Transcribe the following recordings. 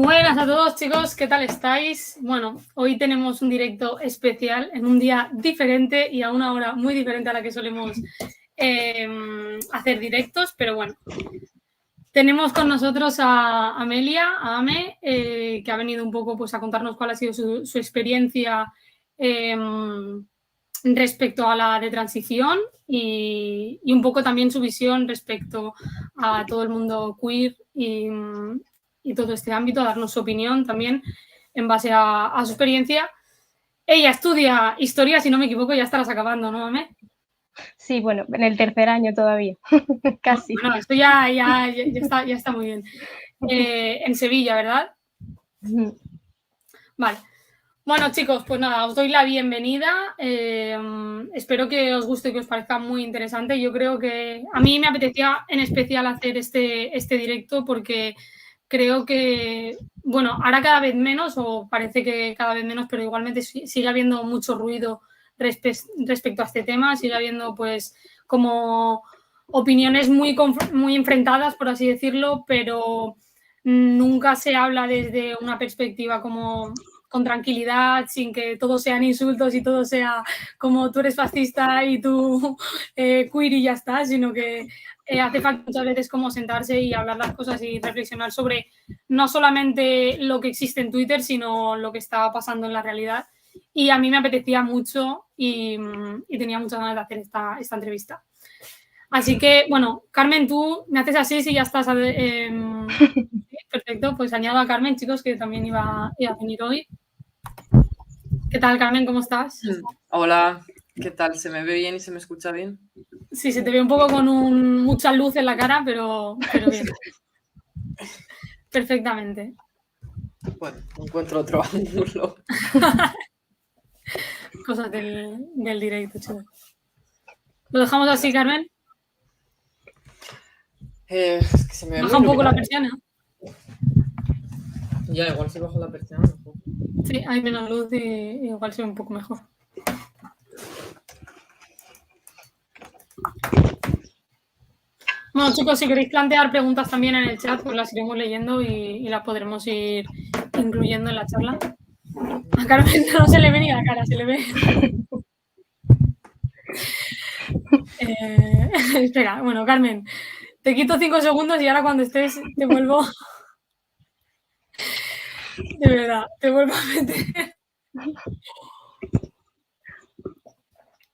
Buenas a todos, chicos, ¿qué tal estáis? Bueno, hoy tenemos un directo especial en un día diferente y a una hora muy diferente a la que solemos hacer directos, pero bueno. Tenemos con nosotros a Amelia, a Ame, que ha venido un poco pues, a contarnos cuál ha sido su experiencia respecto a la de transición y un poco también su visión respecto a todo el mundo queer y todo este ámbito, a darnos su opinión también en base a su experiencia. Ella estudia historia, si no me equivoco, ya estarás acabando, ¿no, Ame? Sí, bueno, en el tercer año todavía, casi. Bueno, esto ya está muy bien. En Sevilla, ¿verdad? Vale. Bueno, chicos, pues nada, os doy la bienvenida. Espero que os guste y que os parezca muy interesante. Yo creo que a mí me apetecía en especial hacer este directo porque creo que, bueno, ahora cada vez menos, o parece que cada vez menos, pero igualmente sigue habiendo mucho ruido respecto a este tema, sigue habiendo pues como opiniones muy enfrentadas, por así decirlo, pero nunca se habla desde una perspectiva como con tranquilidad, sin que todo sean insultos y todo sea como tú eres fascista y tú queer y ya está, sino que hace falta muchas veces como sentarse y hablar las cosas y reflexionar sobre no solamente lo que existe en Twitter, sino lo que está pasando en la realidad. Y a mí me apetecía mucho y tenía muchas ganas de hacer esta entrevista. Así que, bueno, Carmen, tú me haces así si ya estás... perfecto, pues añado a Carmen, chicos, que también iba a venir hoy. ¿Qué tal, Carmen? ¿Cómo estás? Hola, ¿qué tal? ¿Se me ve bien y se me escucha bien? Sí, se te ve un poco con mucha luz en la cara, pero bien. Perfectamente. Bueno, encuentro otro ángulo. Cosas del directo, chicos. ¿Lo dejamos así, Carmen? Es que se me ve Baja un poco la persiana. Ya, igual si bajo la persiana mejor. Sí, hay menos luz y igual se ve un poco mejor. Bueno, chicos, si queréis plantear preguntas también en el chat, pues las iremos leyendo y las podremos ir incluyendo en la charla. A Carmen no se le ve ni la cara, se le ve. Espera, bueno, Carmen, te quito 5 segundos y ahora cuando estés te vuelvo... De verdad, te vuelvo a meter.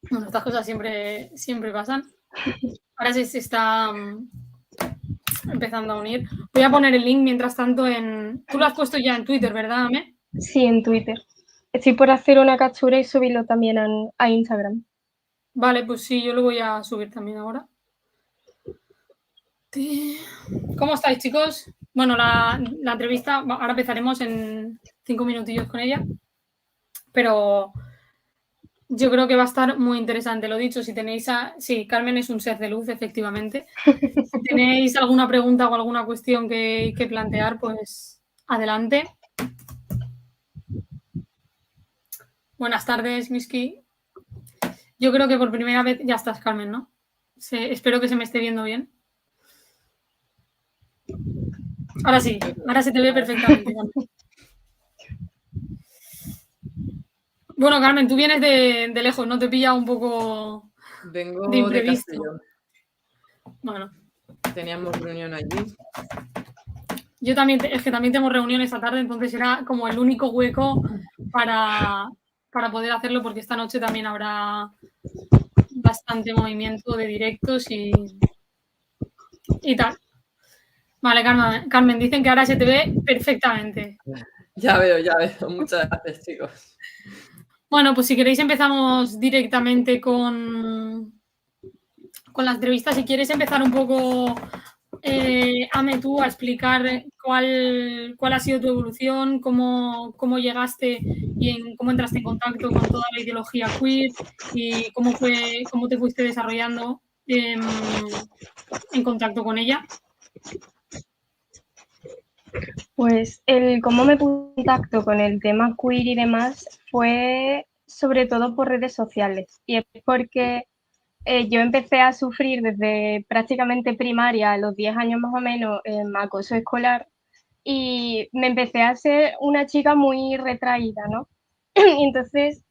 Bueno, estas cosas siempre pasan. Ahora se está empezando a unir. Voy a poner el link mientras tanto en... Tú lo has puesto ya en Twitter, ¿verdad, Ame? Sí, en Twitter. Estoy por hacer una captura y subirlo también a Instagram. Vale, pues sí, yo lo voy a subir también ahora. ¿Cómo estáis, chicos? Bueno, la entrevista, ahora empezaremos en 5 minutillos con ella, pero yo creo que va a estar muy interesante. Lo dicho, si tenéis Sí, Carmen es un ser de luz, efectivamente. Si tenéis alguna pregunta o alguna cuestión que plantear, pues adelante. Buenas tardes, Miski. Yo creo que por primera vez ya estás, Carmen, ¿no? Espero que se me esté viendo bien. Ahora sí, ahora se te ve perfectamente, Carmen. Bueno, Carmen, tú vienes de lejos, ¿no? Te pilla un poco Vengo de imprevisto. Castellón. Bueno. Teníamos reunión allí. Yo también, es que también tengo reunión esta tarde, entonces era como el único hueco para poder hacerlo, porque esta noche también habrá bastante movimiento de directos y tal. Vale, Carmen, dicen que ahora se te ve perfectamente. Ya veo. Muchas gracias, chicos. Bueno, pues si queréis empezamos directamente con la entrevista. Si quieres empezar un poco, Ame, tú a explicar cuál ha sido tu evolución, cómo llegaste y cómo entraste en contacto con toda la ideología queer y cómo te fuiste desarrollando en contacto con ella. Pues cómo me puse en contacto con el tema queer y demás fue sobre todo por redes sociales. Y es porque yo empecé a sufrir desde prácticamente primaria, a los 10 años más o menos, acoso escolar. y me empecé a ser una chica muy retraída, ¿no? Y entonces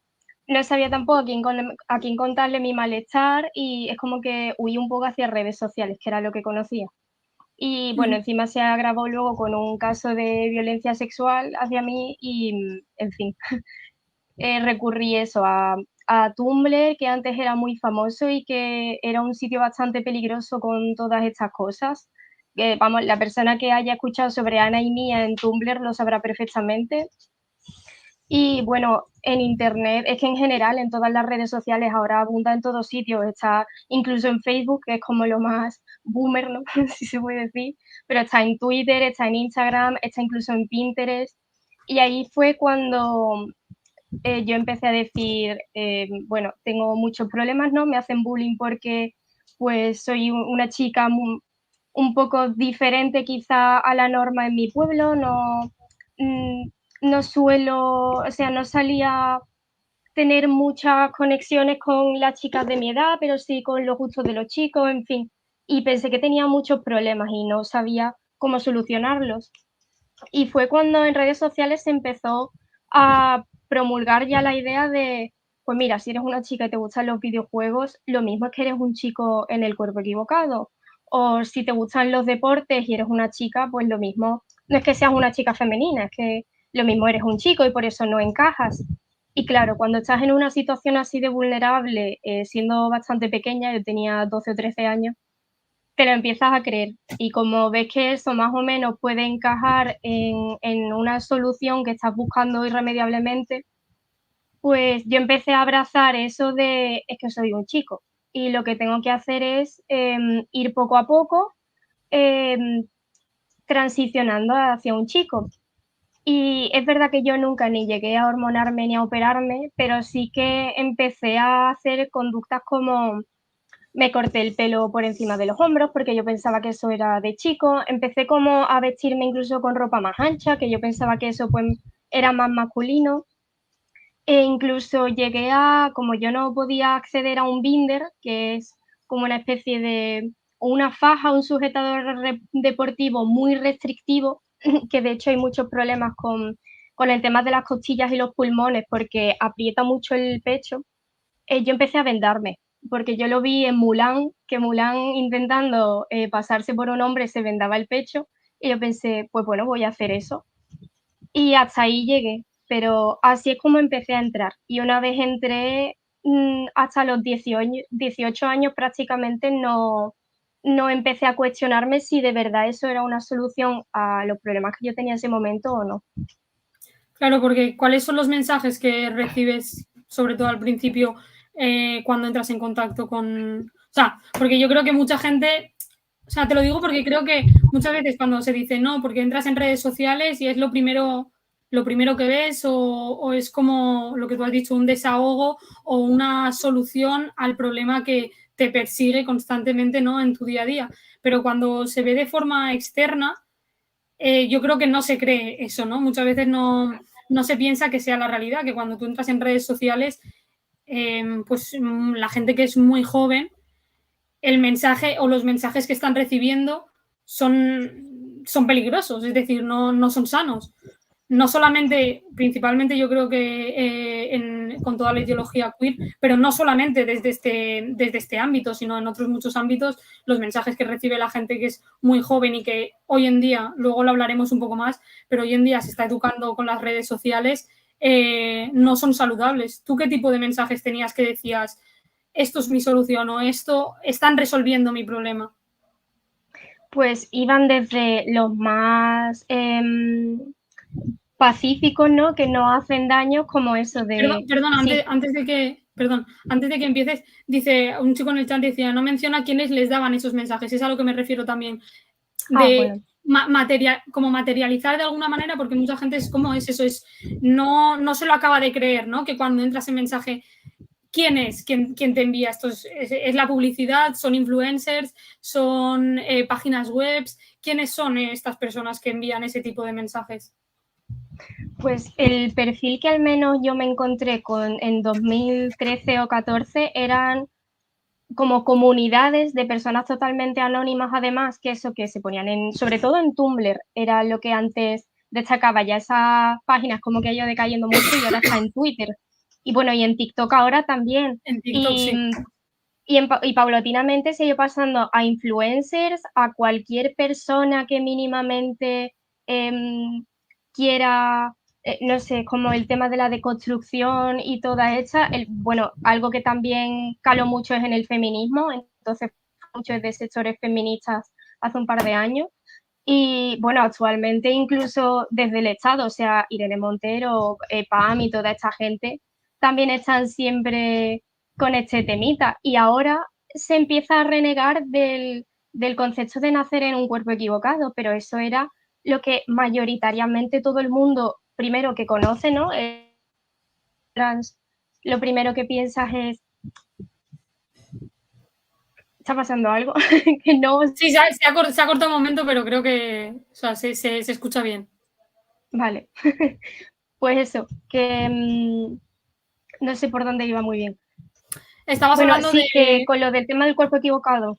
no sabía tampoco a quién contarle mi malestar y es como que huí un poco hacia redes sociales, que era lo que conocía. Y bueno, encima se agravó luego con un caso de violencia sexual hacia mí y, en fin, recurrí eso a Tumblr, que antes era muy famoso y que era un sitio bastante peligroso con todas estas cosas. Vamos, la persona que haya escuchado sobre Ana y Mía en Tumblr lo sabrá perfectamente. Y bueno, en Internet, es que en general en todas las redes sociales ahora abunda en todos sitios, está incluso en Facebook, que es como lo más boomer, ¿no? Si se puede decir, pero está en Twitter, está en Instagram, está incluso en Pinterest. Y ahí fue cuando yo empecé a decir, bueno, tengo muchos problemas, ¿no? Me hacen bullying porque pues soy una chica un poco diferente quizá a la norma en mi pueblo, no, no suelo, o sea, no salía tener muchas conexiones con las chicas de mi edad, pero sí con los gustos de los chicos, en fin. Y pensé que tenía muchos problemas y no sabía cómo solucionarlos. Y fue cuando en redes sociales se empezó a promulgar ya la idea de, pues mira, si eres una chica y te gustan los videojuegos, lo mismo es que eres un chico en el cuerpo equivocado. O si te gustan los deportes y eres una chica, pues lo mismo, no es que seas una chica femenina, es que lo mismo eres un chico y por eso no encajas. Y claro, cuando estás en una situación así de vulnerable, siendo bastante pequeña, yo tenía 12 o 13 años, te lo empiezas a creer. Y como ves que eso más o menos puede encajar en una solución que estás buscando irremediablemente, pues yo empecé a abrazar eso de, es que soy un chico y lo que tengo que hacer es ir poco a poco transicionando hacia un chico. Y es verdad que yo nunca ni llegué a hormonarme ni a operarme, pero sí que empecé a hacer conductas como me corté el pelo por encima de los hombros porque yo pensaba que eso era de chico. Empecé como a vestirme incluso con ropa más ancha, que yo pensaba que eso pues era más masculino. E incluso llegué a, como yo no podía acceder a un binder, que es como una especie de, o una faja, un sujetador deportivo muy restrictivo, que de hecho hay muchos problemas con el tema de las costillas y los pulmones porque aprieta mucho el pecho, yo empecé a vendarme, porque yo lo vi en Mulan, que Mulan intentando pasarse por un hombre se vendaba el pecho, y yo pensé, pues bueno, voy a hacer eso. Y hasta ahí llegué, pero así es como empecé a entrar. Y una vez entré, hasta los 18 años prácticamente no empecé a cuestionarme si de verdad eso era una solución a los problemas que yo tenía en ese momento o no. Claro, porque ¿cuáles son los mensajes que recibes, sobre todo al principio, cuando entras en contacto con... O sea, porque yo creo que mucha gente... O sea, te lo digo porque creo que muchas veces cuando se dice no, porque entras en redes sociales y es lo primero que ves o es como lo que tú has dicho, un desahogo o una solución al problema que te persigue constantemente, ¿no?, en tu día a día. Pero cuando se ve de forma externa, yo creo que no se cree eso, ¿no? Muchas veces no se piensa que sea la realidad, que cuando tú entras en redes sociales, pues la gente que es muy joven, el mensaje o los mensajes que están recibiendo son peligrosos, es decir, no son sanos. No solamente, principalmente yo creo que con toda la ideología queer, pero no solamente desde este ámbito, sino en otros muchos ámbitos, los mensajes que recibe la gente que es muy joven y que hoy en día, luego lo hablaremos un poco más, pero hoy en día se está educando con las redes sociales, no son saludables. ¿Tú qué tipo de mensajes tenías que decías, esto es mi solución o esto están resolviendo mi problema? Pues iban desde los más pacíficos, ¿no? Que no hacen daño, como eso de... Perdón, sí. antes de que empieces, dice un chico en el chat, decía, no menciona quiénes les daban esos mensajes, es a lo que me refiero también, de bueno. como materializar de alguna manera, porque mucha gente es como es eso, no se lo acaba de creer, ¿no? Que cuando entras en mensaje, ¿quién es? ¿Quién te envía esto? ¿Es la publicidad? ¿Son influencers? ¿Son páginas web? ¿Quiénes son estas personas que envían ese tipo de mensajes? Pues el perfil que al menos yo me encontré en 2013 o 14 eran como comunidades de personas totalmente anónimas, además, que eso que se ponían sobre todo en Tumblr, era lo que antes destacaba, ya esas páginas como que ha ido decayendo mucho y ahora está en Twitter. Y bueno, y en TikTok ahora también. En TikTok, sí. Y paulatinamente se ha ido pasando a influencers, a cualquier persona que mínimamente quiera, no sé, como el tema de la deconstrucción y toda esa, bueno, algo que también caló mucho es en el feminismo, entonces muchos de sectores feministas hace un par de años. Y bueno, actualmente incluso desde el Estado, o sea, Irene Montero, Pam y toda esta gente, también están siempre con este temita. Y ahora se empieza a renegar del concepto de nacer en un cuerpo equivocado, pero eso era lo que mayoritariamente todo el mundo, primero que conoce, ¿no? Trans, lo primero que piensas es, ¿está pasando algo? Que no. Sí, se ha cortado un momento, pero creo que o sea, se escucha bien. Vale. Pues eso, que no sé por dónde iba muy bien. Estabas Bueno, hablando sí, de... que con lo del tema del cuerpo equivocado.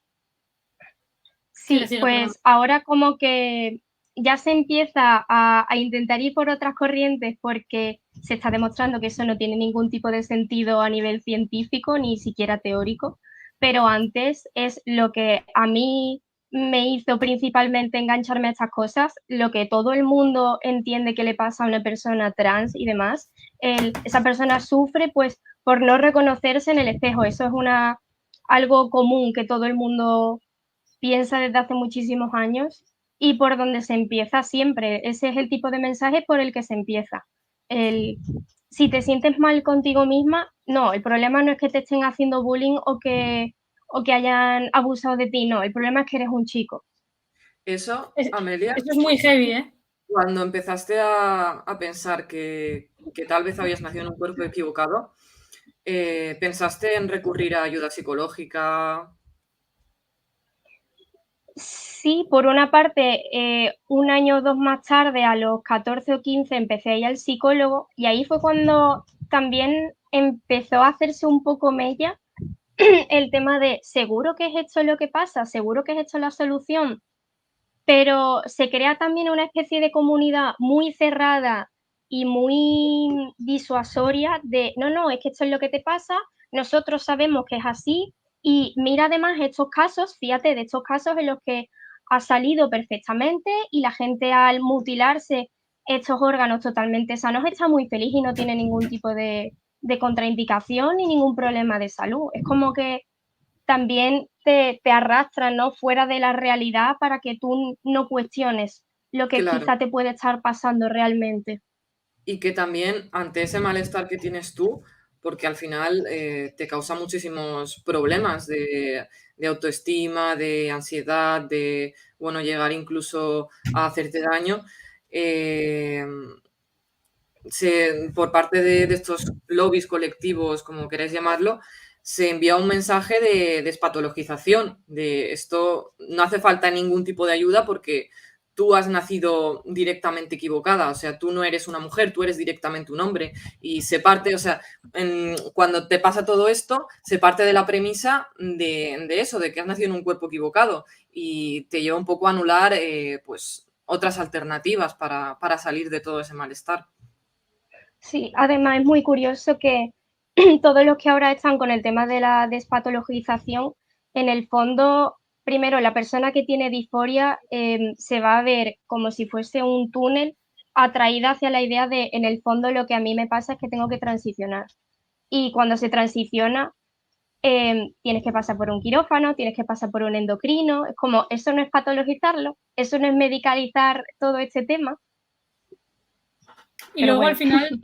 Sí, Sigue, perdón. pues ahora como que ya se empieza a intentar ir por otras corrientes porque se está demostrando que eso no tiene ningún tipo de sentido a nivel científico ni siquiera teórico, pero antes es lo que a mí me hizo principalmente engancharme a estas cosas, lo que todo el mundo entiende que le pasa a una persona trans y demás, esa persona sufre pues por no reconocerse en el espejo, eso es algo común que todo el mundo piensa desde hace muchísimos años y por donde se empieza siempre. Ese es el tipo de mensaje por el que se empieza. Si te sientes mal contigo misma, no, el problema no es que te estén haciendo bullying o que hayan abusado de ti, no, el problema es que eres un chico. Eso, Amelia, Eso es muy heavy, ¿eh? cuando empezaste a pensar que tal vez habías nacido en un cuerpo equivocado, ¿pensaste en recurrir a ayuda psicológica? Sí, por una parte, un año o dos más tarde, a los 14 o 15, empecé a ir al psicólogo y ahí fue cuando también empezó a hacerse un poco mella el tema de seguro que es esto lo que pasa, seguro que es esto la solución, pero se crea también una especie de comunidad muy cerrada y muy disuasoria de no, no, es que esto es lo que te pasa, nosotros sabemos que es así y mira además estos casos, fíjate de estos casos en los que ha salido perfectamente y la gente al mutilarse estos órganos totalmente sanos está muy feliz y no tiene ningún tipo de contraindicación ni ningún problema de salud. Es como que también te arrastran, ¿no? Fuera de la realidad para que tú no cuestiones lo que Claro. quizá te puede estar pasando realmente. Y que también ante ese malestar que tienes tú, porque al final te causa muchísimos problemas de autoestima, de ansiedad, de, bueno, llegar incluso a hacerte daño, por parte de estos lobbies colectivos, como queréis llamarlo, se envía un mensaje de despatologización, de esto no hace falta ningún tipo de ayuda porque tú has nacido directamente equivocada, o sea, tú no eres una mujer, tú eres directamente un hombre y se parte, o sea, cuando te pasa todo esto, se parte de la premisa de eso, de que has nacido en un cuerpo equivocado y te lleva un poco a anular pues otras alternativas para salir de todo ese malestar. Sí, además es muy curioso que todos los que ahora están con el tema de la despatologización, en el fondo, primero, la persona que tiene disforia se va a ver como si fuese un túnel atraída hacia la idea de, en el fondo, lo que a mí me pasa es que tengo que transicionar. Y cuando se transiciona, tienes que pasar por un quirófano, tienes que pasar por un endocrino, es como, eso no es patologizarlo, eso no es medicalizar todo este tema. Y Pero luego bueno. al final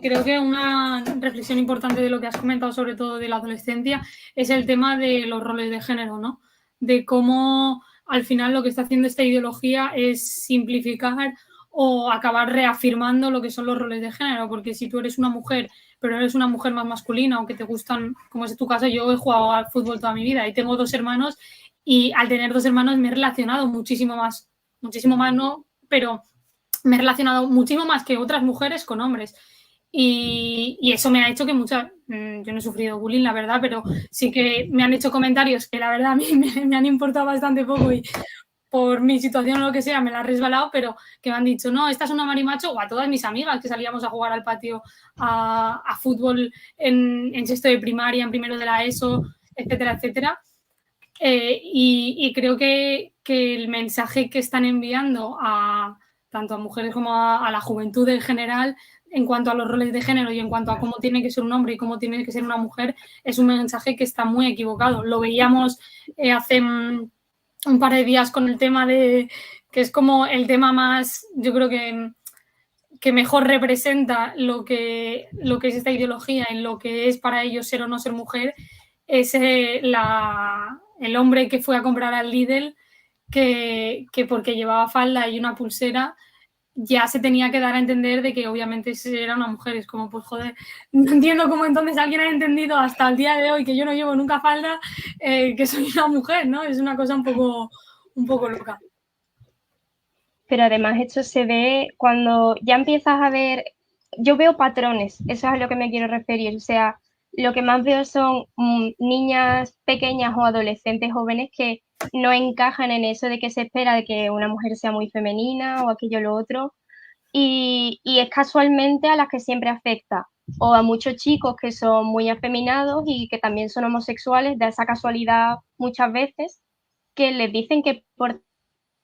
creo que una reflexión importante de lo que has comentado, sobre todo de la adolescencia, es el tema de los roles de género, ¿no? De cómo al final lo que está haciendo esta ideología es simplificar o acabar reafirmando lo que son los roles de género, porque si tú eres una mujer, pero eres una mujer más masculina o que te gustan, como es tu caso, yo he jugado al fútbol toda mi vida y tengo 2 hermanos y al tener 2 hermanos me he relacionado muchísimo más no, pero me he relacionado muchísimo más que otras mujeres con hombres. Y eso me ha hecho que yo no he sufrido bullying, la verdad, pero sí que me han hecho comentarios que la verdad a mí me han importado bastante poco y por mi situación o lo que sea me la he resbalado, pero que me han dicho, no, esta es una marimacho, o a todas mis amigas que salíamos a jugar al patio a fútbol en sexto de primaria, en primero de la ESO, etcétera, etcétera. Y creo que el mensaje que están enviando tanto a mujeres como a la juventud en general en cuanto a los roles de género y en cuanto a cómo tiene que ser un hombre y cómo tiene que ser una mujer es un mensaje que está muy equivocado. Lo veíamos hace un par de días con el tema que es como el tema más, yo creo que mejor representa lo que es esta ideología en lo que es para ellos ser o no ser mujer, es el hombre que fue a comprar al Lidl que porque llevaba falda y una pulsera ya se tenía que dar a entender de que obviamente era una mujer. Es como, pues joder, no entiendo cómo entonces alguien ha entendido hasta el día de hoy que yo no llevo nunca falda, que soy una mujer, ¿no? Es una cosa un poco loca. Pero además esto se ve cuando ya empiezas a ver, yo veo patrones, eso es a lo que me quiero referir, o sea, lo que más veo son niñas pequeñas o adolescentes jóvenes que no encajan en eso de que se espera de que una mujer sea muy femenina o aquello o lo otro, y es casualmente a las que siempre afecta, o a muchos chicos que son muy afeminados y que también son homosexuales, de esa casualidad muchas veces, que les dicen que por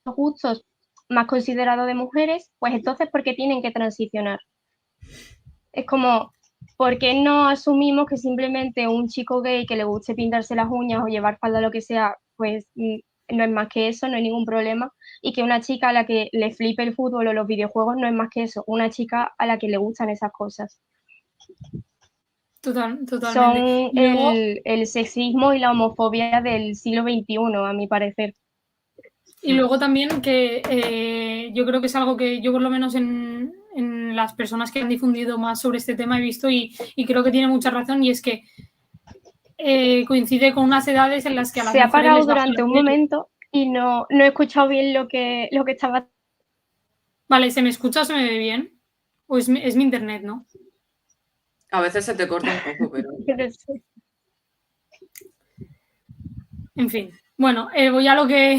gustos más considerados de mujeres, pues entonces, ¿por qué tienen que transicionar? Es como, ¿por qué no asumimos que simplemente un chico gay que le guste pintarse las uñas o llevar falda o lo que sea, pues no es más que eso, no hay ningún problema? Y que una chica a la que le flipe el fútbol o los videojuegos no es más que eso, una chica a la que le gustan esas cosas. Totalmente. Son Y luego, el sexismo y la homofobia del siglo XXI, a mi parecer. y luego también que yo creo que es algo que yo por lo menos en las personas que han difundido más sobre este tema he visto y creo que tiene mucha razón, y es que coincide con unas edades en las que a las Se ha mujeres parado les baja durante la un regla. momento y no he escuchado bien lo que estaba. Vale, ¿se me escucha o se me ve bien? ¿O es mi internet, no? A veces se te corta un poco, pero... En fin. Bueno, voy a lo que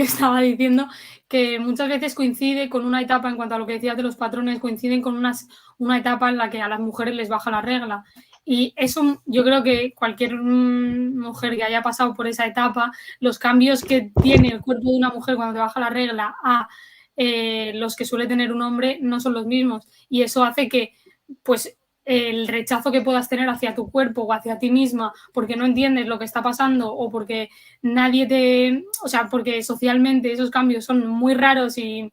estaba diciendo, que muchas veces coincide con una etapa, en cuanto a lo que decías de los patrones, coinciden con una etapa en la que a las mujeres les baja la regla. Y eso yo creo que cualquier mujer que haya pasado por esa etapa, los cambios que tiene el cuerpo de una mujer cuando te baja la regla a los que suele tener un hombre no son los mismos. Y eso hace que, pues, el rechazo que puedas tener hacia tu cuerpo o hacia ti misma porque no entiendes lo que está pasando o porque o sea, porque socialmente esos cambios son muy raros y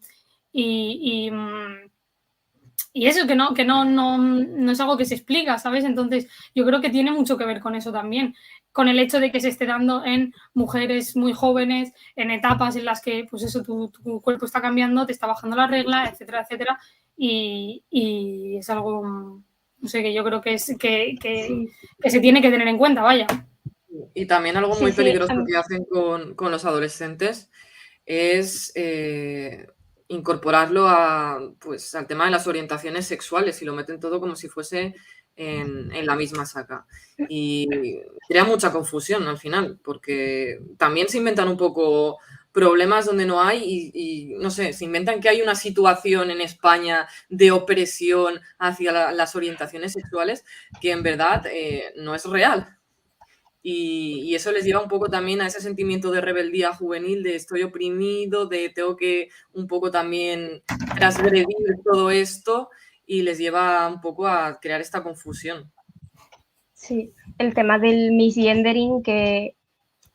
eso que no es algo que se explica, ¿sabes? Entonces yo creo que tiene mucho que ver con eso también, con el hecho de que se esté dando en mujeres muy jóvenes, en etapas en las que, pues eso, tu cuerpo está cambiando, te está bajando la regla, etcétera, etcétera, y es algo, no sé, que yo creo que se tiene que tener en cuenta, vaya. Y también algo Sí, muy sí. peligroso que hacen con los adolescentes es incorporarlo pues, al tema de las orientaciones sexuales y lo meten todo como si fuese en la misma saca. Y crea mucha confusión al final, porque también se inventan un poco problemas donde no hay y no sé, se inventan que hay una situación en España de opresión hacia las orientaciones sexuales que en verdad no es real. Y eso les lleva un poco también a ese sentimiento de rebeldía juvenil, de estoy oprimido, de tengo que un poco también transgredir todo esto y les lleva un poco a crear esta confusión. Sí, el tema del misgendering, que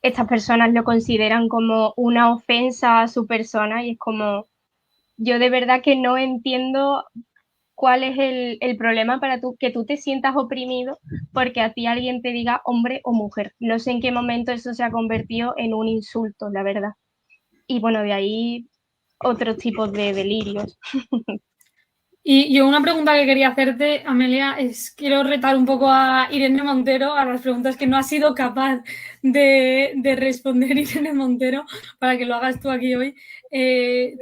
estas personas lo consideran como una ofensa a su persona y es como, yo de verdad que no entiendo cuál es el problema para que tú te sientas oprimido porque a ti alguien te diga hombre o mujer. No sé en qué momento eso se ha convertido en un insulto, la verdad. Y bueno, de ahí otros tipos de delirios. Y yo una pregunta que quería hacerte, Amelia, quiero retar un poco a Irene Montero a las preguntas que no ha sido capaz de responder Irene Montero, para que lo hagas tú aquí hoy.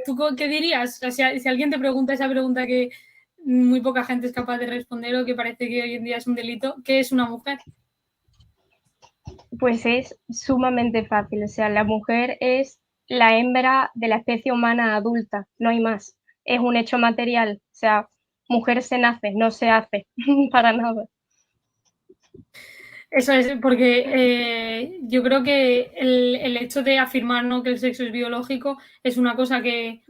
¿Tú qué dirías? O sea, si alguien te pregunta esa pregunta muy poca gente es capaz de responder o que parece que hoy en día es un delito. ¿Qué es una mujer? Pues es sumamente fácil. O sea, la mujer es la hembra de la especie humana adulta, no hay más. Es un hecho material. O sea, mujer se nace, no se hace, para nada. Eso es, porque yo creo que el hecho de afirmar, ¿no?, que el sexo es biológico es una cosa que,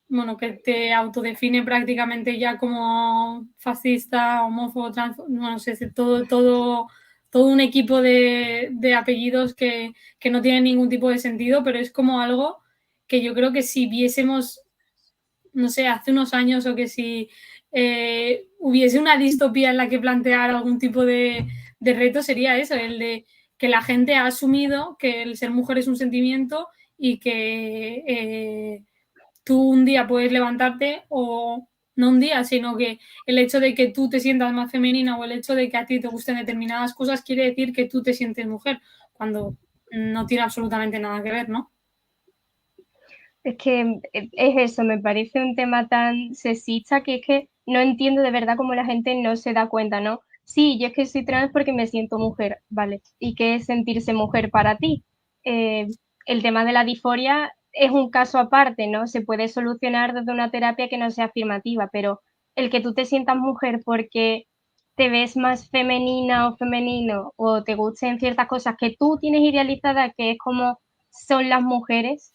bueno, que te autodefine prácticamente ya como fascista, homófobo, trans, no sé, todo un equipo de apellidos que no tienen ningún tipo de sentido, pero es como algo que yo creo que si viésemos, no sé, hace unos años o que si hubiese una distopía en la que plantear algún tipo de reto sería eso, el de que la gente ha asumido que el ser mujer es un sentimiento y que tú un día puedes levantarte o no un día, sino que el hecho de que tú te sientas más femenina o el hecho de que a ti te gusten determinadas cosas quiere decir que tú te sientes mujer, cuando no tiene absolutamente nada que ver, ¿no? Es que es eso, me parece un tema tan sexista que es que no entiendo de verdad cómo la gente no se da cuenta, ¿no? Sí, yo es que soy trans porque me siento mujer, vale. ¿Y qué es sentirse mujer para ti? El tema de la disforia es un caso aparte, ¿no? Se puede solucionar desde una terapia que no sea afirmativa, pero el que tú te sientas mujer porque te ves más femenina o femenino o te gusten ciertas cosas que tú tienes idealizadas, que es como son las mujeres,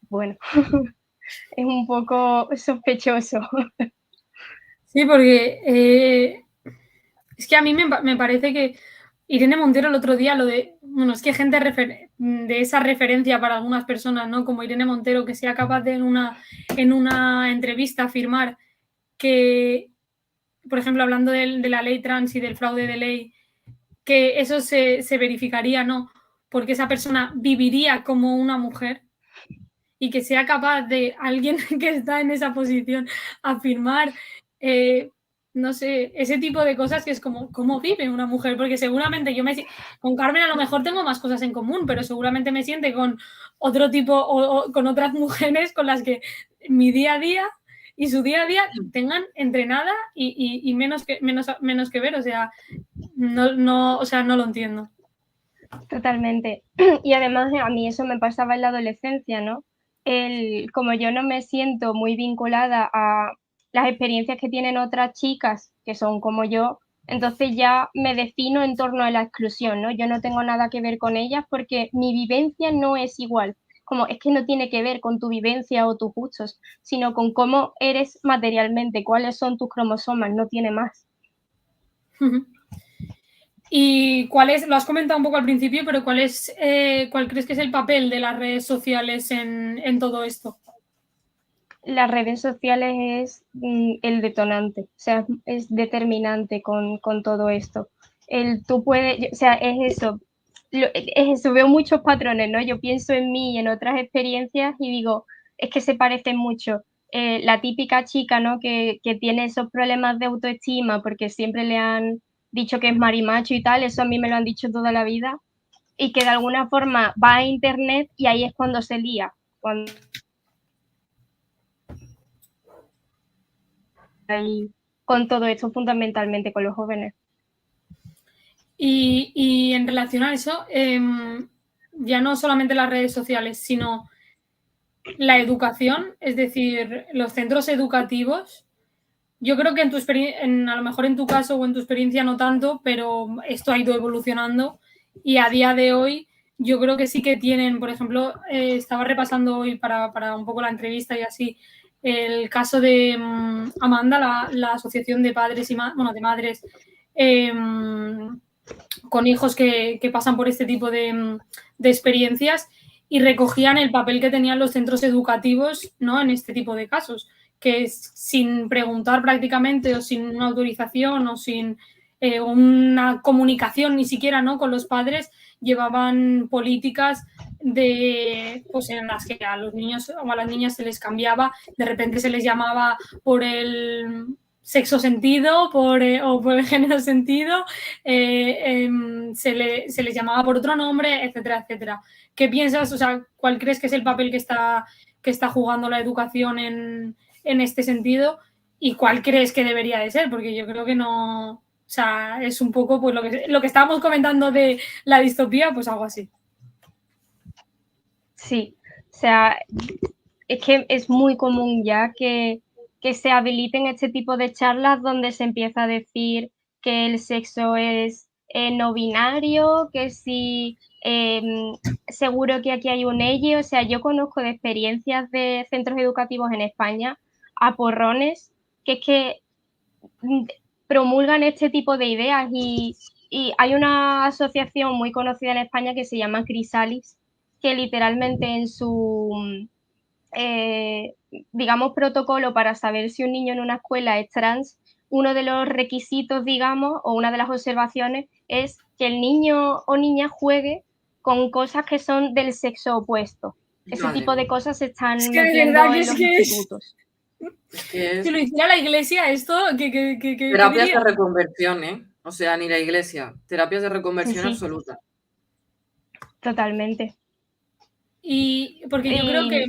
bueno, es un poco sospechoso. Sí, porque es que a mí me parece que Irene Montero el otro día, lo de, bueno, es que gente de esa referencia para algunas personas, ¿no? Como Irene Montero, que sea capaz de en una entrevista afirmar que, por ejemplo, hablando de la ley trans y del fraude de ley, que eso se verificaría, ¿no? Porque esa persona viviría como una mujer y que sea capaz de alguien que está en esa posición afirmar, no sé, ese tipo de cosas que es como, ¿cómo vive una mujer? Porque seguramente con Carmen a lo mejor tengo más cosas en común, pero seguramente me siente con otro tipo o con otras mujeres con las que mi día a día y su día a día tengan entrenada y menos que ver, o sea, o sea, no lo entiendo. Totalmente. Y además a mí eso me pasaba en la adolescencia, ¿no? Como yo no me siento muy vinculada a las experiencias que tienen otras chicas que son como yo, entonces ya me defino en torno a la exclusión, ¿no? Yo no tengo nada que ver con ellas porque mi vivencia no es igual. Como es que no tiene que ver con tu vivencia o tus gustos, sino con cómo eres materialmente, cuáles son tus cromosomas, no tiene más. ¿Y lo has comentado un poco al principio, pero cuál crees que es el papel de las redes sociales en todo esto? Las redes sociales es el detonante, o sea, es determinante con todo esto. Tú puedes, o sea, es eso, veo muchos patrones, ¿no? Yo pienso en mí y en otras experiencias y digo, es que se parecen mucho. La típica chica, ¿no? Que tiene esos problemas de autoestima porque siempre le han dicho que es marimacho y tal, eso a mí me lo han dicho toda la vida, y que de alguna forma va a internet y ahí es cuando se lía, cuando hay con todo esto fundamentalmente con los jóvenes. Y en relación a eso, ya no solamente las redes sociales, sino la educación, es decir, los centros educativos. Yo creo que a lo mejor en tu caso o en tu experiencia no tanto, pero esto ha ido evolucionando y a día de hoy yo creo que sí que tienen, por ejemplo, estaba repasando hoy para un poco la entrevista y así, el caso de Amanda, la asociación de padres y de madres con hijos que pasan por este tipo de experiencias y recogían el papel que tenían los centros educativos, ¿no?, en este tipo de casos, que sin preguntar prácticamente o sin una autorización o sin una comunicación ni siquiera, ¿no?, con los padres, llevaban políticas pues en las que a los niños o a las niñas se les cambiaba, de repente se les llamaba por el sexo sentido o por el género sentido, se les llamaba por otro nombre, etcétera, etcétera. ¿Qué piensas? O sea, ¿cuál crees que es el papel que está jugando la educación en este sentido y cuál crees que debería de ser, porque yo creo que no, o sea, es un poco pues lo que estábamos comentando de la distopía, pues algo así. Sí, o sea, es que es muy común ya que se habiliten este tipo de charlas donde se empieza a decir que el sexo es no binario, que si seguro que aquí hay un ella. O sea, yo conozco de experiencias de centros educativos en España a porrones que es que promulgan este tipo de ideas y hay una asociación muy conocida en España que se llama Crisalis, que literalmente en su digamos, protocolo para saber si un niño en una escuela es trans, uno de los requisitos, digamos, o una de las observaciones es que el niño o niña juegue con cosas que son del sexo opuesto. Ese Madre tipo de mía. cosas se están Es que de metiendo verdad que en los institutos. Es que si es lo hiciera la iglesia esto, ¿qué terapias diría? de reconversión, ¿eh? O sea, ni la iglesia. Terapias de Sí, reconversión sí, absoluta. totalmente. Y porque yo creo que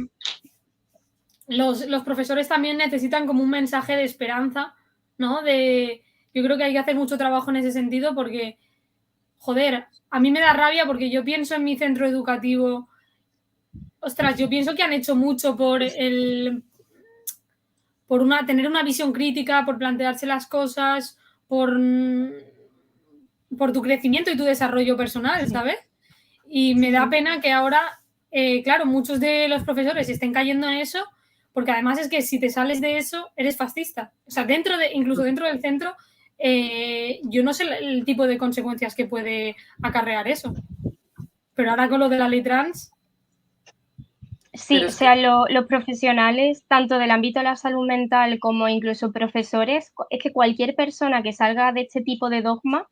Y los profesores también necesitan como un mensaje de esperanza, ¿no? Yo creo que hay que hacer mucho trabajo en ese sentido porque, joder, a mí me da rabia porque yo pienso en mi centro educativo, ostras, yo pienso que han hecho mucho tener una visión crítica, por plantearse las cosas, por tu crecimiento y tu desarrollo personal, sí, ¿sabes? Y me da pena que ahora, claro, muchos de los profesores estén cayendo en eso, porque además es que si te sales de eso, eres fascista. O sea, incluso dentro del centro, yo no sé el tipo de consecuencias que puede acarrear eso. Pero ahora con lo de la ley trans. sí, Pero o es que, sea, los profesionales, tanto del ámbito de la salud mental como incluso profesores, es que cualquier persona que salga de este tipo de dogma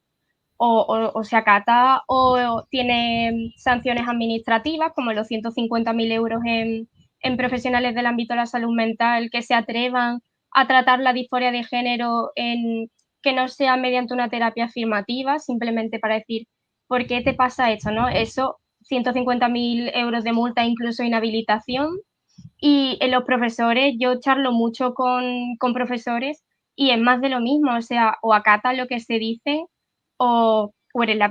o se acata o tiene sanciones administrativas, como los 150.000 euros en profesionales del ámbito de la salud mental que se atrevan a tratar la disforia de género que no sea mediante una terapia afirmativa, simplemente para decir, ¿por qué te pasa esto? ¿No? Eso, 150.000 euros de multa, incluso inhabilitación. Y en los profesores, yo charlo mucho con profesores y es más de lo mismo, o sea, o acatan lo que se dice o eres la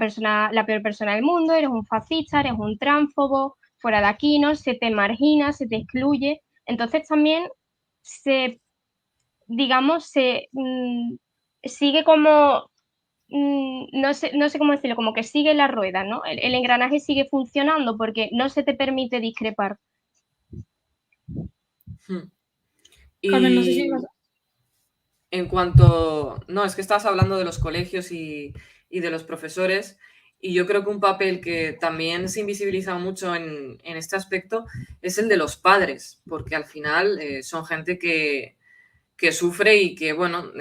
peor persona del mundo, eres un fascista, eres un tránfobo, fuera de aquí, ¿no? Se te margina, se te excluye. Entonces también digamos, sigue como, no sé cómo decirlo, como que sigue la rueda, ¿no? El engranaje sigue funcionando porque no se te permite discrepar. Carmen, no sé si y vas. en cuanto, no, es que estás hablando de los colegios y de los profesores, y yo creo que un papel que también se invisibiliza mucho en este aspecto es el de los padres, porque al final son gente que sufre y que, bueno,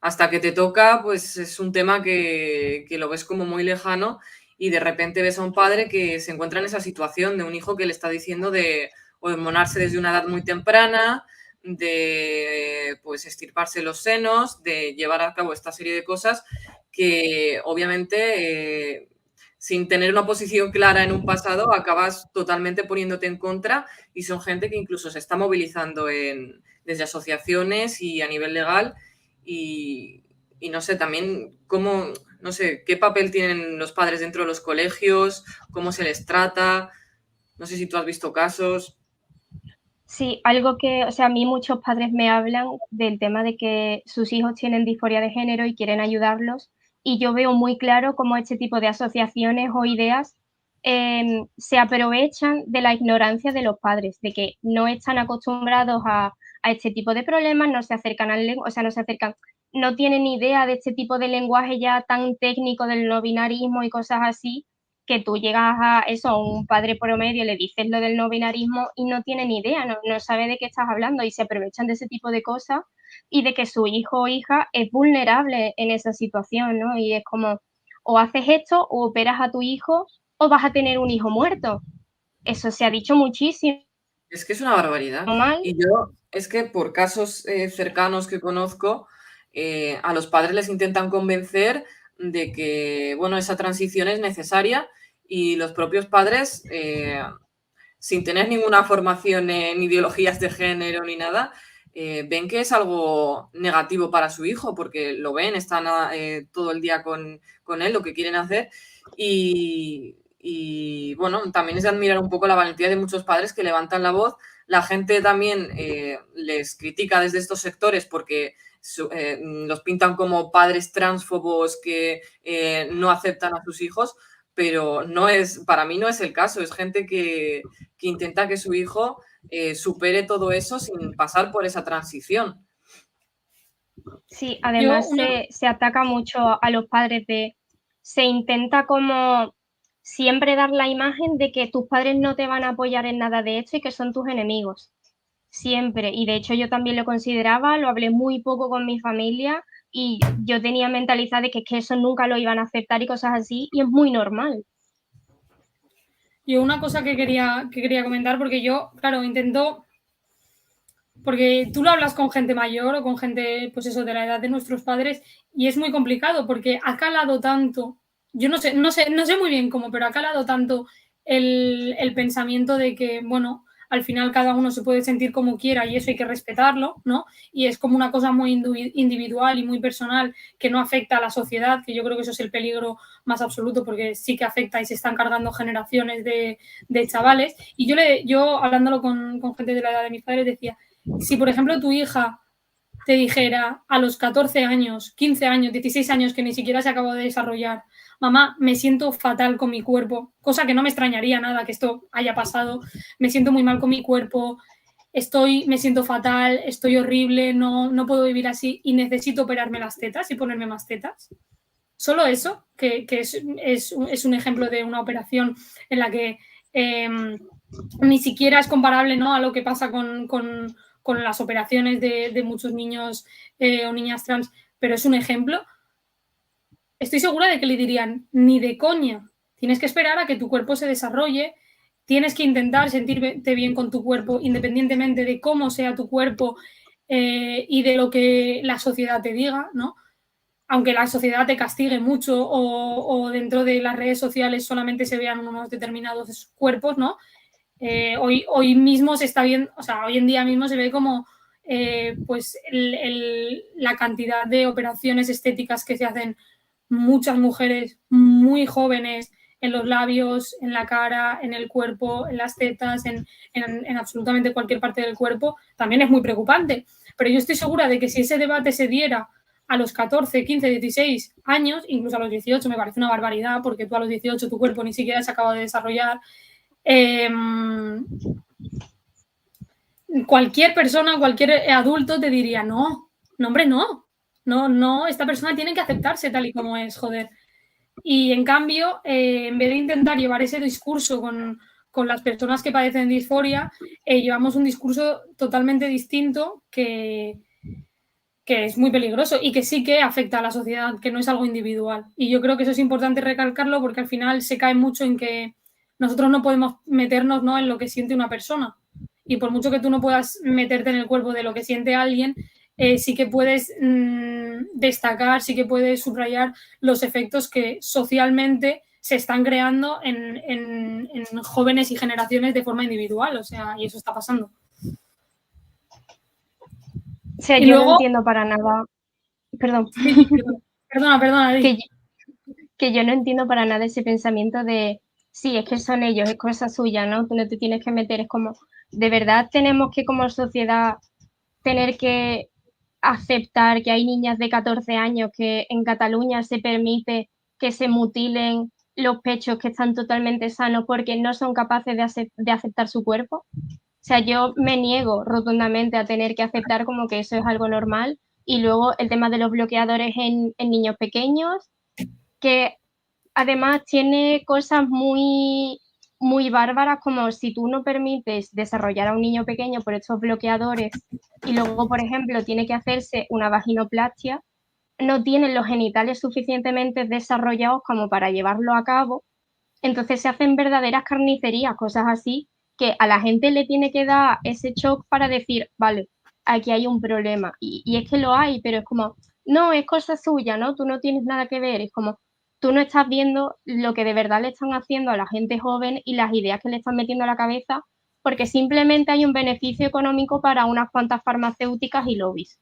hasta que te toca, pues es un tema que lo ves como muy lejano y de repente ves a un padre que se encuentra en esa situación de un hijo que le está diciendo de hormonarse desde una edad muy temprana, de pues extirparse los senos, de llevar a cabo esta serie de cosas que obviamente sin tener una posición clara en un pasado acabas totalmente poniéndote en contra y son gente que incluso se está movilizando desde asociaciones y a nivel legal y no sé, también cómo, no sé, qué papel tienen los padres dentro de los colegios, cómo se les trata, no sé si tú has visto casos. Sí, algo que, o sea, a mí muchos padres me hablan del tema de que sus hijos tienen disforia de género y quieren ayudarlos, y yo veo muy claro cómo este tipo de asociaciones o ideas se aprovechan de la ignorancia de los padres, de que no están acostumbrados a este tipo de problemas, no se acercan o sea, no se acercan, no tienen idea de este tipo de lenguaje ya tan técnico del no binarismo y cosas así, que tú llegas a eso, a un padre promedio, le dices lo del no binarismo y no tiene ni idea, no sabe de qué estás hablando y se aprovechan de ese tipo de cosas y de que su hijo o hija es vulnerable en esa situación, ¿no? Y es como, o haces esto, o operas a tu hijo, o vas a tener un hijo muerto. Eso se ha dicho muchísimo Es que es una barbaridad. mal. Y yo, es que por casos cercanos que conozco, a los padres les intentan convencer de que, bueno, esa transición es necesaria y los propios padres, sin tener ninguna formación en ideologías de género ni nada, ven que es algo negativo para su hijo, porque lo ven, están todo el día con él, lo que quieren hacer, y bueno, también es de admirar un poco la valentía de muchos padres que levantan la voz. La gente también les critica desde estos sectores porque los pintan como padres transfobos que no aceptan a sus hijos, pero para mí no es el caso. Es gente que intenta que su hijo supere todo eso sin pasar por esa transición. Sí, además se ataca mucho a los padres se intenta como siempre dar la imagen de que tus padres no te van a apoyar en nada de esto y que son tus enemigos. Siempre. Y de hecho yo también lo consideraba, lo hablé muy poco con mi familia y yo tenía mentalizada de que eso nunca lo iban a aceptar y cosas así, y es muy normal. Yo una cosa que quería comentar, porque yo, claro, intento, porque tú lo hablas con gente mayor o con gente, pues eso, de la edad de nuestros padres, y es muy complicado porque ha calado tanto, yo no sé muy bien cómo, pero ha calado tanto el pensamiento de que, bueno, al final cada uno se puede sentir como quiera y eso hay que respetarlo, ¿no? Y es como una cosa muy individual y muy personal que no afecta a la sociedad, que yo creo que eso es el peligro más absoluto porque sí que afecta y se están cargando generaciones de chavales. Y yo hablándolo con gente de la edad de mis padres, decía, si por ejemplo tu hija te dijera a los 14 años, 15 años, 16 años que ni siquiera se acabó de desarrollar, mamá, me siento fatal con mi cuerpo, cosa que no me extrañaría nada que esto haya pasado, me siento muy mal con mi cuerpo, me siento fatal, estoy horrible, no puedo vivir así y necesito operarme las tetas y ponerme más tetas. Solo eso, que es un ejemplo de una operación en la que ni siquiera es comparable, ¿no?, a lo que pasa con las operaciones de muchos niños o niñas trans, pero es un ejemplo. Estoy segura de que le dirían, ni de coña, tienes que esperar a que tu cuerpo se desarrolle, tienes que intentar sentirte bien con tu cuerpo independientemente de cómo sea tu cuerpo y de lo que la sociedad te diga, ¿no? Aunque la sociedad te castigue mucho o dentro de las redes sociales solamente se vean unos determinados cuerpos, ¿no? Hoy mismo se está viendo, o sea, hoy en día mismo se ve como pues la cantidad de operaciones estéticas que se hacen muchas mujeres muy jóvenes en los labios, en la cara, en el cuerpo, en las tetas, en absolutamente cualquier parte del cuerpo, también es muy preocupante. Pero yo estoy segura de que si ese debate se diera a los 14, 15, 16 años, incluso a los 18, me parece una barbaridad, porque tú a los 18 tu cuerpo ni siquiera se acaba de desarrollar, cualquier persona, cualquier adulto te diría, no, hombre, no, esta persona tiene que aceptarse tal y como es, joder. Y en cambio, en vez de intentar llevar ese discurso con las personas que padecen disforia, llevamos un discurso totalmente distinto que es muy peligroso y que sí que afecta a la sociedad, que no es algo individual. Y yo creo que eso es importante recalcarlo porque al final se cae mucho en que nosotros no podemos meternos, ¿no?, en lo que siente una persona. Y por mucho que tú no puedas meterte en el cuerpo de lo que siente alguien, sí que puedes destacar, sí que puedes subrayar los efectos que socialmente se están creando en jóvenes y generaciones de forma individual. O sea, y eso está pasando. O sea, yo no entiendo para nada. Perdón. Sí, perdona. Que yo no entiendo para nada ese pensamiento de, sí, es que son ellos, es cosa suya, ¿no? Tú no te tienes que meter, es como, de verdad tenemos que como sociedad tener que aceptar que hay niñas de 14 años que en Cataluña se permite que se mutilen los pechos que están totalmente sanos porque no son capaces de aceptar su cuerpo. O sea, yo me niego rotundamente a tener que aceptar como que eso es algo normal. Y luego el tema de los bloqueadores en niños pequeños, que además tiene cosas muy, muy bárbaras, como si tú no permites desarrollar a un niño pequeño por estos bloqueadores y luego, por ejemplo, tiene que hacerse una vaginoplastia, no tienen los genitales suficientemente desarrollados como para llevarlo a cabo, entonces se hacen verdaderas carnicerías, cosas así, que a la gente le tiene que dar ese shock para decir, vale, aquí hay un problema. Y es que lo hay, pero es como, no, es cosa suya, ¿no? Tú no tienes nada que ver, es como, tú no estás viendo lo que de verdad le están haciendo a la gente joven y las ideas que le están metiendo a la cabeza porque simplemente hay un beneficio económico para unas cuantas farmacéuticas y lobbies.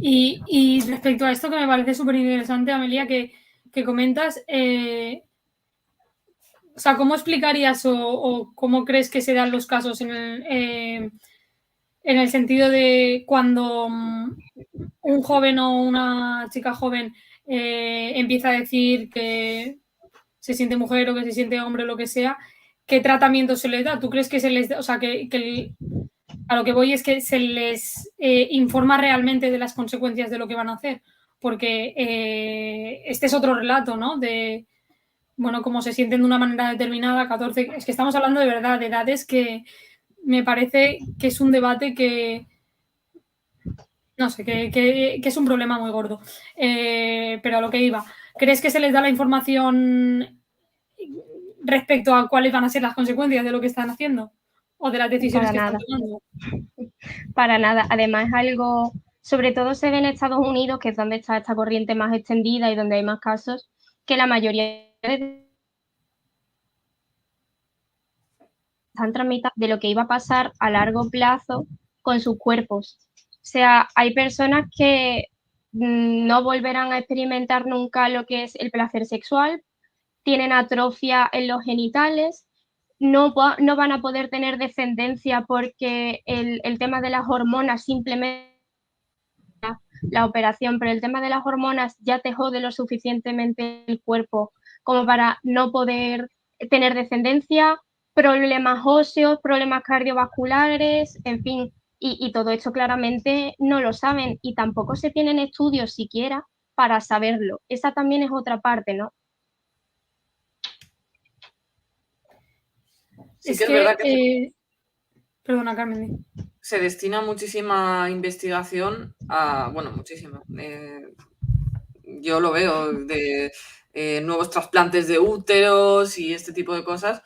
Y respecto a esto que me parece súper interesante, Amelia, que comentas, o sea, ¿cómo explicarías o cómo crees que se dan los casos en el sentido de cuando un joven o una chica joven empieza a decir que se siente mujer o que se siente hombre o lo que sea, ¿qué tratamiento se les da? ¿Tú crees que se les da, o sea, a lo que voy es que se les informa realmente de las consecuencias de lo que van a hacer? Porque este es otro relato, ¿no? De, bueno, cómo se sienten de una manera determinada, 14, es que estamos hablando de verdad, de edades que me parece que es un debate que, no sé, que es un problema muy gordo. Pero a lo que iba, ¿crees que se les da la información respecto a cuáles van a ser las consecuencias de lo que están haciendo o de las decisiones que están tomando? Para nada. Además, es algo, sobre todo se ve en Estados Unidos, que es donde está esta corriente más extendida y donde hay más casos, que la mayoría de están tramitando de lo que iba a pasar a largo plazo con sus cuerpos. O sea, hay personas que no volverán a experimentar nunca lo que es el placer sexual, tienen atrofia en los genitales, no van a poder tener descendencia porque el tema de las hormonas simplemente la operación, pero el tema de las hormonas ya te jode lo suficientemente el cuerpo como para no poder tener descendencia, problemas óseos, problemas cardiovasculares, en fin, y todo esto claramente no lo saben y tampoco se tienen estudios siquiera para saberlo. Esa también es otra parte, ¿no? Sí que es verdad que perdona, Carmen. Se destina muchísima investigación a, bueno, muchísima. Yo lo veo de nuevos trasplantes de úteros y este tipo de cosas.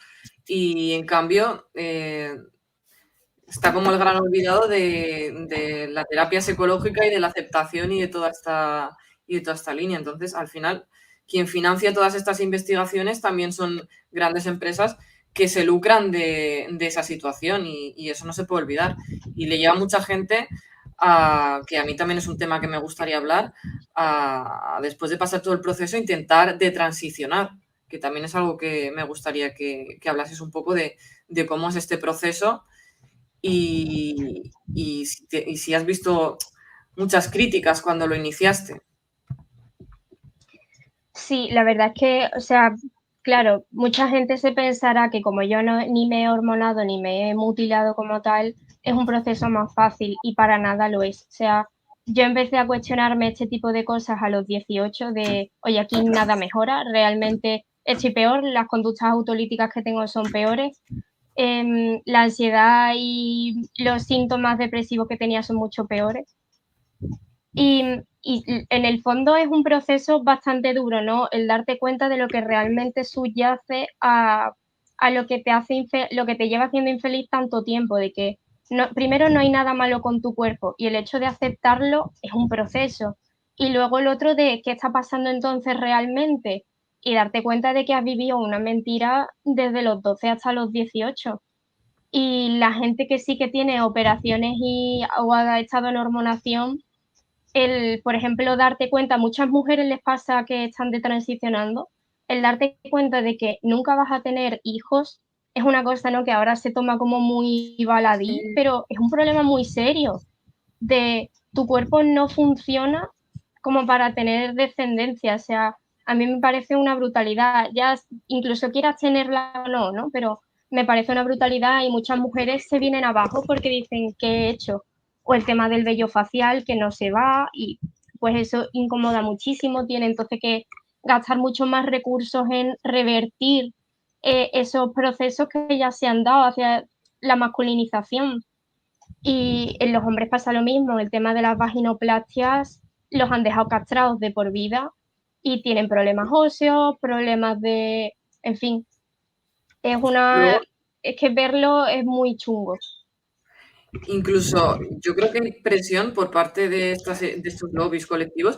Y en cambio, está como el gran olvidado de la terapia psicológica y de la aceptación y de toda esta línea. Entonces, al final, quien financia todas estas investigaciones también son grandes empresas que se lucran de esa situación y eso no se puede olvidar. Y le lleva a mucha gente que a mí también es un tema que me gustaría hablar, después de pasar todo el proceso, intentar de transicionar, que también es algo que me gustaría que hablases un poco de cómo es este proceso y si has visto muchas críticas cuando lo iniciaste. Sí, la verdad es que, o sea, claro, mucha gente se pensará que como yo ni me he hormonado ni me he mutilado como tal, es un proceso más fácil y para nada lo es. O sea, yo empecé a cuestionarme este tipo de cosas a los 18 de, oye, aquí nada mejora, realmente estoy peor, las conductas autolíticas que tengo son peores, la ansiedad y los síntomas depresivos que tenía son mucho peores. Y en el fondo es un proceso bastante duro, ¿no? El darte cuenta de lo que realmente subyace a lo que te hace lo que te lleva haciendo infeliz tanto tiempo, de que primero no hay nada malo con tu cuerpo y el hecho de aceptarlo es un proceso. Y luego el otro de qué está pasando entonces realmente y darte cuenta de que has vivido una mentira desde los 12 hasta los 18. Y la gente que sí que tiene operaciones o ha estado en hormonación, por ejemplo, darte cuenta, a muchas mujeres les pasa que están detransicionando, el darte cuenta de que nunca vas a tener hijos es una cosa, ¿no?, que ahora se toma como muy baladí, pero es un problema muy serio de tu cuerpo no funciona como para tener descendencia. O sea, a mí me parece una brutalidad, ya incluso quieras tenerla o no, ¿no? Pero me parece una brutalidad y muchas mujeres se vienen abajo porque dicen, ¿qué he hecho? O el tema del vello facial que no se va y pues eso incomoda muchísimo, tiene entonces que gastar mucho más recursos en revertir esos procesos que ya se han dado hacia la masculinización. Y en los hombres pasa lo mismo, el tema de las vaginoplastias los han dejado castrados de por vida y tienen problemas óseos, problemas de, en fin, es que verlo es muy chungo. Incluso yo creo que hay presión por parte de estos lobbies colectivos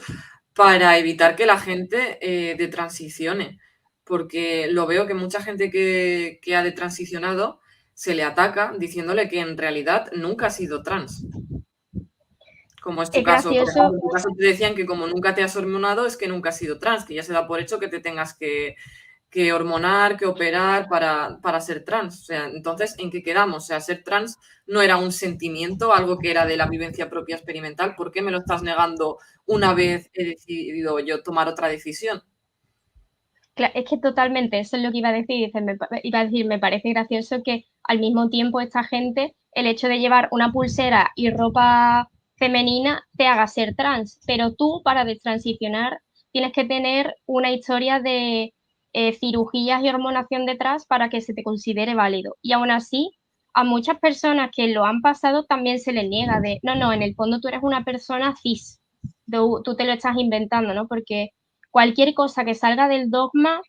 para evitar que la gente detransicione, porque lo veo que mucha gente que ha detransicionado se le ataca diciéndole que en realidad nunca ha sido trans. Como es tu Es caso, por gracioso. ejemplo, en tu caso te decían que como nunca te has hormonado es que nunca has sido trans, que ya se da por hecho que te tengas que hormonar, que operar para ser trans. O sea, entonces, ¿en qué quedamos? O sea, ser trans no era un sentimiento, algo que era de la vivencia propia experimental. ¿Por qué me lo estás negando una vez he decidido yo tomar otra decisión? Es que totalmente, eso es lo que iba a decir. Iba a decir, me parece gracioso que al mismo tiempo esta gente, el hecho de llevar una pulsera y ropa femenina te haga ser trans, pero tú para detransicionar tienes que tener una historia de cirugías y hormonación detrás para que se te considere válido. Y aún así, a muchas personas que lo han pasado también se les niega de, no, en el fondo tú eres una persona cis, tú te lo estás inventando, ¿no? Porque cualquier cosa que salga del dogma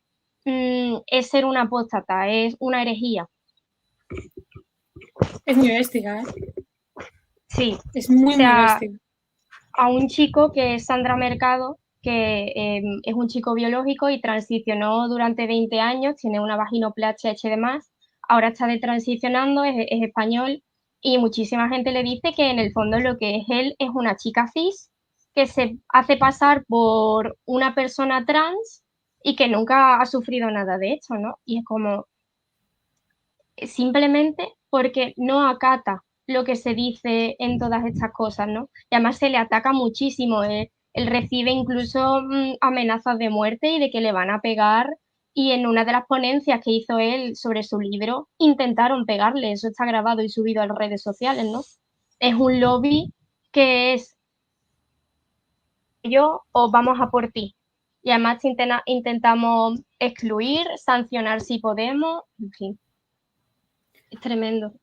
es ser una apóstata, es una herejía. Es muy bestia, ¿eh? Sí. Es muy, o sea, muy bestia. A un chico que es Sandra Mercado, que es un chico biológico y transicionó durante 20 años, tiene una vaginoplastia y demás, ahora está detransicionando, es español, y muchísima gente le dice que en el fondo lo que es él es una chica cis que se hace pasar por una persona trans y que nunca ha sufrido nada de esto, ¿no? Y es como, simplemente porque no acata lo que se dice en todas estas cosas, ¿no? Y además se le ataca muchísimo, él recibe incluso amenazas de muerte y de que le van a pegar, y en una de las ponencias que hizo él sobre su libro intentaron pegarle, eso está grabado y subido a las redes sociales, ¿no? Es un lobby que es yo o vamos a por ti. Y además intentamos excluir, sancionar si podemos, en fin, es tremendo.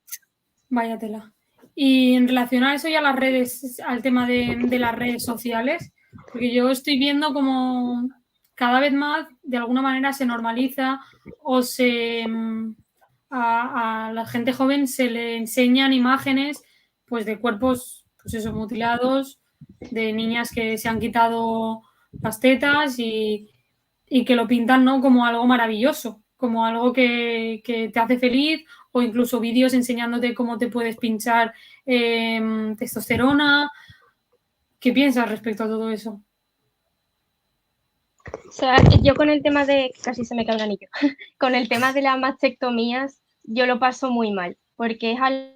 Vaya tela. Y en relación a eso y a las redes, al tema de las redes sociales, porque yo estoy viendo como cada vez más, de alguna manera, se normaliza o a la gente joven se le enseñan imágenes pues de cuerpos, pues eso, mutilados, de niñas que se han quitado las tetas y que lo pintan, ¿no?, como algo maravilloso, como algo que te hace feliz, o incluso vídeos enseñándote cómo te puedes pinchar testosterona. ¿Qué piensas respecto a todo eso? O sea, yo con el tema de, casi se me cae un anillo, con el tema de las mastectomías, yo lo paso muy mal, porque es algo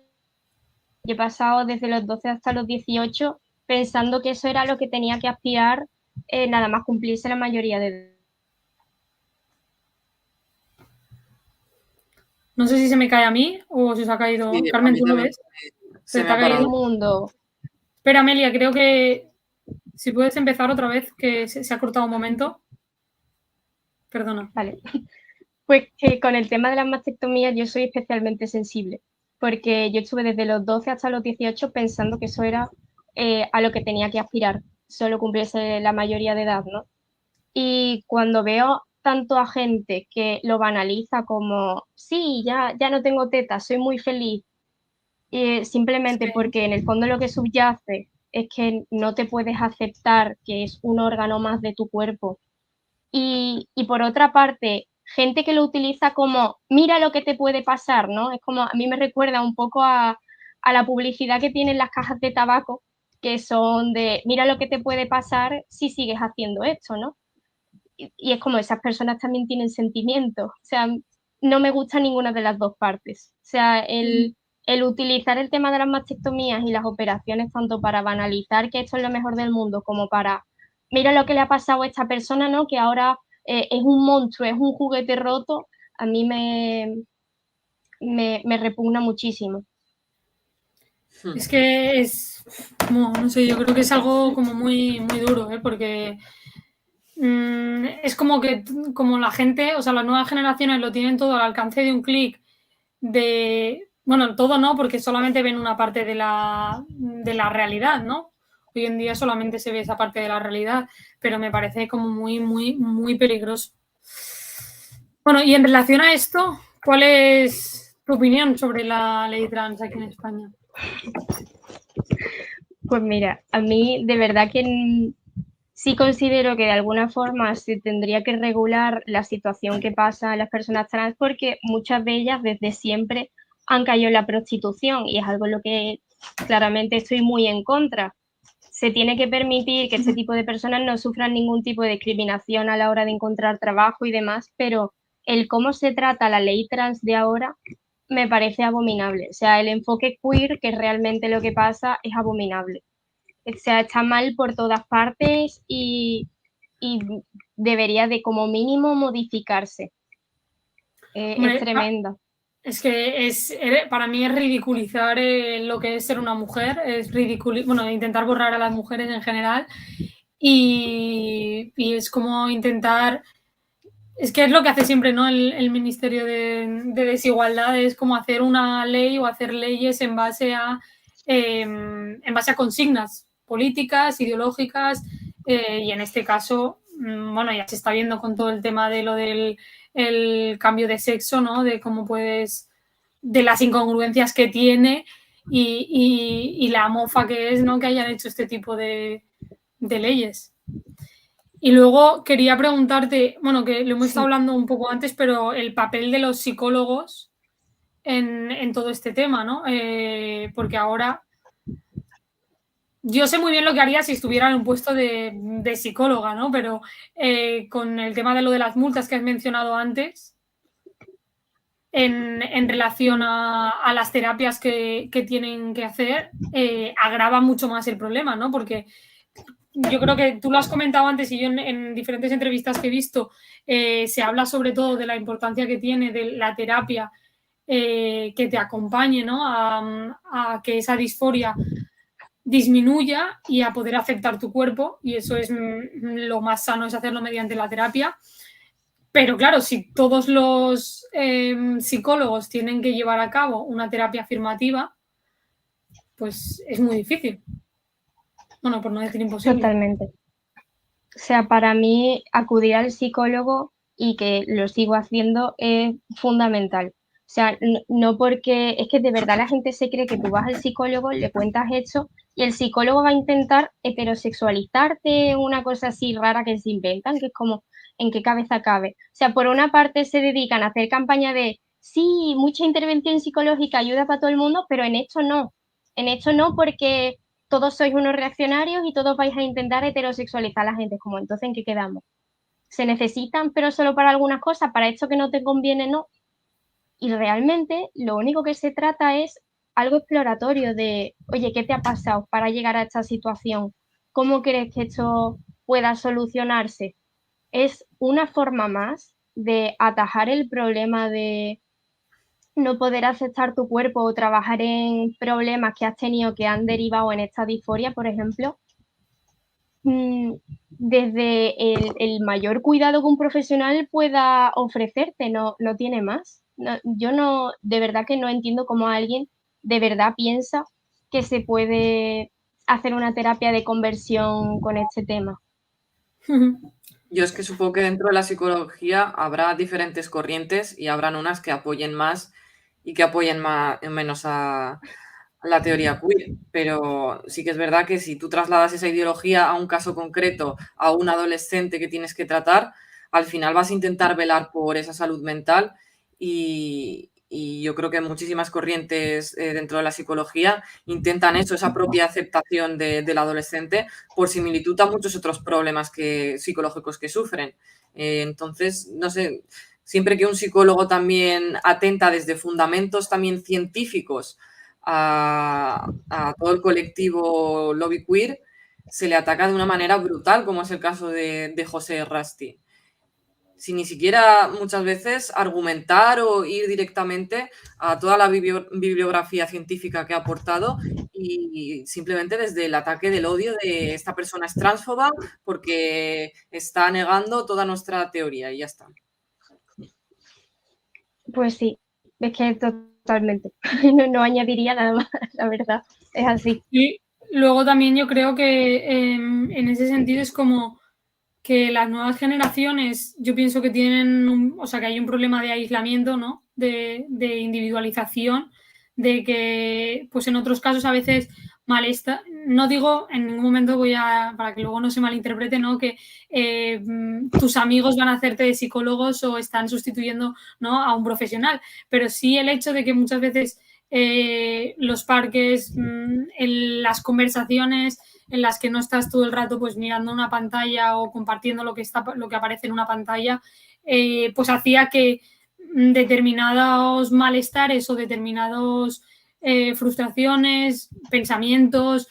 que he pasado desde los 12 hasta los 18 pensando que eso era lo que tenía que aspirar, nada más cumplirse la mayoría de... No sé si se me cae a mí o si se ha caído. Sí, a Carmen, mí ¿tú lo también ves? se Se me te ha ha El caído. parado. mundo. Espera, Amelia, creo que si puedes empezar otra vez, que se ha cortado un momento. Perdona. Vale. Pues que con el tema de las mastectomías yo soy especialmente sensible, porque yo estuve desde los 12 hasta los 18 pensando que eso era a lo que tenía que aspirar, solo cumpliese la mayoría de edad, ¿no? Y cuando veo tanto a gente que lo banaliza como, sí, ya no tengo tetas, soy muy feliz, simplemente Sí. porque en el fondo lo que subyace es que no te puedes aceptar que es un órgano más de tu cuerpo. Y por otra parte, gente que lo utiliza como, mira lo que te puede pasar, ¿no? Es como, a mí me recuerda un poco a la publicidad que tienen las cajas de tabaco, que son de, mira lo que te puede pasar si sigues haciendo esto, ¿no? Y es como esas personas también tienen sentimientos. O sea, no me gusta ninguna de las dos partes. O sea, el utilizar el tema de las mastectomías y las operaciones tanto para banalizar que esto es lo mejor del mundo como para, mira lo que le ha pasado a esta persona, ¿no? Que ahora es un monstruo, es un juguete roto, a mí me repugna muchísimo. Es que es, no sé, yo creo que es algo como muy, muy duro, ¿eh? Porque es como que como la gente, o sea, las nuevas generaciones lo tienen todo al alcance de un clic, bueno, todo no, porque solamente ven una parte de la realidad, ¿no? Hoy en día solamente se ve esa parte de la realidad, pero me parece como muy, muy, muy peligroso. Bueno, y en relación a esto, ¿cuál es tu opinión sobre la ley trans aquí en España? Pues mira, a mí de verdad que sí considero que de alguna forma se tendría que regular la situación que pasa a las personas trans porque muchas de ellas desde siempre han caído en la prostitución y es algo en lo que claramente estoy muy en contra. Se tiene que permitir que este tipo de personas no sufran ningún tipo de discriminación a la hora de encontrar trabajo y demás, pero el cómo se trata la ley trans de ahora me parece abominable. O sea, el enfoque queer, que es realmente lo que pasa, es abominable. O sea, está mal por todas partes y debería de como mínimo modificarse. Hombre, Es tremenda. es que para mí es ridiculizar lo que es ser una mujer, es intentar borrar a las mujeres en general y es como intentar, es que es lo que hace siempre, ¿no? El Ministerio de Desigualdad, es como hacer una ley o hacer leyes en base a consignas políticas, ideológicas, y en este caso, bueno, ya se está viendo con todo el tema de lo del el cambio de sexo, ¿no? De cómo puedes, de las incongruencias que tiene y la mofa que es, ¿no? Que hayan hecho este tipo de leyes. Y luego quería preguntarte, bueno, que lo hemos estado hablando un poco antes, pero el papel de los psicólogos en todo este tema, ¿no? Porque ahora yo sé muy bien lo que haría si estuviera en un puesto de psicóloga, ¿no? Pero con el tema de lo de las multas que has mencionado antes, en relación a las terapias que tienen que hacer, agrava mucho más el problema, ¿no? Porque yo creo que tú lo has comentado antes y yo en diferentes entrevistas que he visto, se habla sobre todo de la importancia que tiene de la terapia que te acompañe, ¿no? A que esa disforia disminuya y a poder aceptar tu cuerpo, y eso es lo más sano, es hacerlo mediante la terapia. Pero claro, si todos los psicólogos tienen que llevar a cabo una terapia afirmativa, pues es muy difícil. Bueno, por no decir imposible. Totalmente. O sea, para mí acudir al psicólogo y que lo sigo haciendo es fundamental. O sea, no porque es que de verdad la gente se cree que tú vas al psicólogo, le cuentas esto y el psicólogo va a intentar heterosexualizarte, una cosa así rara que se inventan, que es como, ¿en qué cabeza cabe? O sea, por una parte se dedican a hacer campaña de, sí, mucha intervención psicológica ayuda para todo el mundo, pero en esto no. En esto no porque todos sois unos reaccionarios y todos vais a intentar heterosexualizar a la gente. Como, entonces, ¿en qué quedamos? ¿Se necesitan, pero solo para algunas cosas? ¿Para esto que no te conviene, no? Y realmente lo único que se trata es algo exploratorio de, oye, ¿qué te ha pasado para llegar a esta situación? ¿Cómo crees que esto pueda solucionarse? Es una forma más de atajar el problema de no poder aceptar tu cuerpo o trabajar en problemas que has tenido que han derivado en esta disforia, por ejemplo, desde el mayor cuidado que un profesional pueda ofrecerte, no tiene más. No, yo no, de verdad que no entiendo cómo alguien de verdad piensa que se puede hacer una terapia de conversión con este tema. Yo es que supongo que dentro de la psicología habrá diferentes corrientes y habrán unas que apoyen más y que apoyen menos a la teoría queer, pero sí que es verdad que si tú trasladas esa ideología a un caso concreto, a un adolescente que tienes que tratar, al final vas a intentar velar por esa salud mental y yo creo que muchísimas corrientes dentro de la psicología intentan eso, esa propia aceptación del adolescente por similitud a muchos otros problemas psicológicos que sufren. Entonces, no sé, siempre que un psicólogo también atenta desde fundamentos también científicos a todo el colectivo lobby queer, se le ataca de una manera brutal, como es el caso de José Rasti. Sin ni siquiera muchas veces argumentar o ir directamente a toda la bibliografía científica que ha aportado y simplemente desde el ataque del odio de esta persona es transfoba porque está negando toda nuestra teoría y ya está. Pues sí, es que totalmente. No añadiría nada más, la verdad, es así. Y luego también yo creo que en ese sentido es como que las nuevas generaciones, yo pienso que tienen, o sea, que hay un problema de aislamiento, ¿no? De individualización, de que, pues en otros casos a veces no digo en ningún momento para que luego no se malinterprete, ¿no? Que tus amigos van a hacerte de psicólogos o están sustituyendo, ¿no?, a un profesional, pero sí el hecho de que muchas veces los parques, en las conversaciones en las que no estás todo el rato pues mirando una pantalla o compartiendo lo que aparece en una pantalla, pues hacía que determinados malestares o determinados frustraciones, pensamientos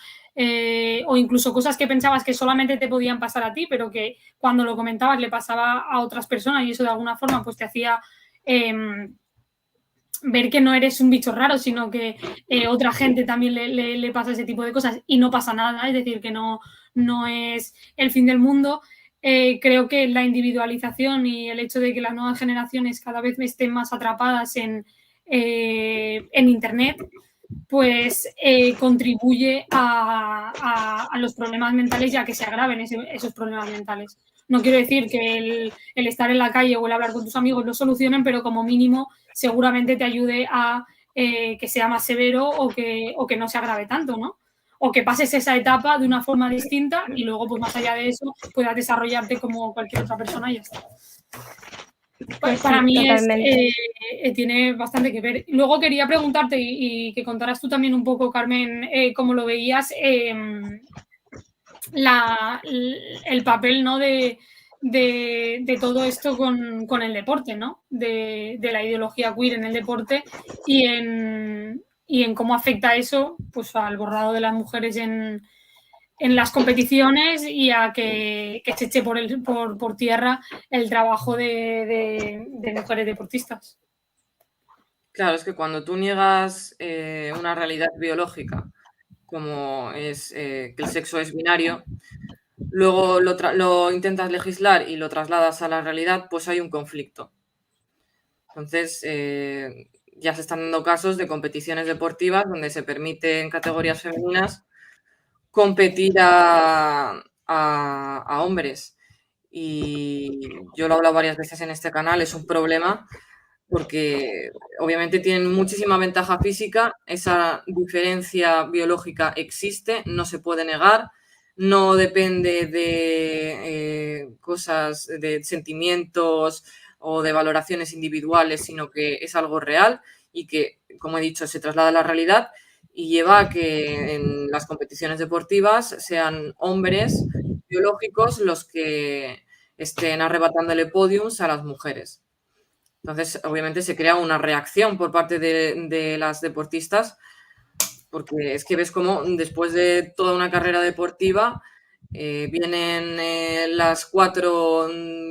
o incluso cosas que pensabas que solamente te podían pasar a ti, pero que cuando lo comentabas le pasaba a otras personas y eso de alguna forma pues te hacía ver que no eres un bicho raro, sino que otra gente también le pasa ese tipo de cosas y no pasa nada, es decir, que no es el fin del mundo. Creo que la individualización y el hecho de que las nuevas generaciones cada vez estén más atrapadas en Internet, pues contribuye a los problemas mentales y a que se agraven esos problemas mentales. No quiero decir que el estar en la calle o el hablar con tus amigos lo solucionen, pero como mínimo seguramente te ayude a que sea más severo o que no se agrave tanto, ¿no? O que pases esa etapa de una forma distinta y luego, pues más allá de eso, puedas desarrollarte como cualquier otra persona y ya está. Pues para sí, mí totalmente. tiene bastante que ver. Luego quería preguntarte y que contaras tú también un poco, Carmen, cómo lo veías, el papel, ¿no?, de todo esto con el deporte, ¿no? De la ideología queer en el deporte y en cómo afecta eso pues al borrado de las mujeres en las competiciones y a que se eche por tierra el trabajo de mujeres deportistas. Claro, es que cuando tú niegas una realidad biológica, como es que el sexo es binario, luego lo intentas legislar y lo trasladas a la realidad, pues hay un conflicto. Entonces, ya se están dando casos de competiciones deportivas donde se permite en categorías femeninas competir a hombres. Y yo lo he hablado varias veces en este canal, es un problema porque obviamente tienen muchísima ventaja física, esa diferencia biológica existe, no se puede negar, no depende de cosas, de sentimientos o de valoraciones individuales, sino que es algo real y que, como he dicho, se traslada a la realidad y lleva a que en las competiciones deportivas sean hombres biológicos los que estén arrebatándole podiums a las mujeres. Entonces, obviamente se crea una reacción por parte de las deportistas, porque es que ves cómo después de toda una carrera deportiva vienen las 4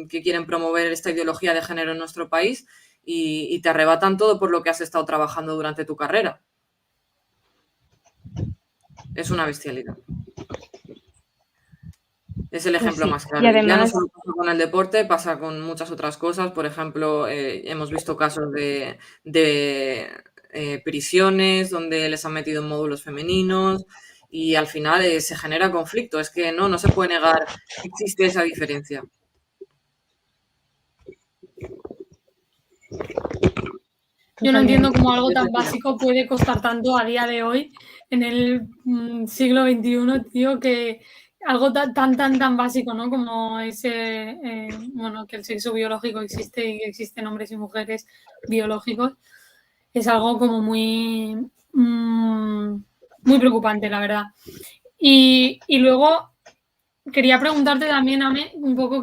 que quieren promover esta ideología de género en nuestro país y te arrebatan todo por lo que has estado trabajando durante tu carrera. Es una bestialidad. Es el ejemplo más claro. Y además, ya no solo pasa con el deporte, pasa con muchas otras cosas. Por ejemplo, hemos visto casos de prisiones donde les han metido en módulos femeninos y al final se genera conflicto. Es que no se puede negar que existe esa diferencia. Yo no entiendo cómo algo tan básico puede costar tanto a día de hoy, en el siglo XXI, tío, que algo tan básico, ¿no? Como ese, bueno, que el sexo biológico existe y que existen hombres y mujeres biológicos, es algo como muy preocupante, la verdad. Y luego quería preguntarte también, Ame, un poco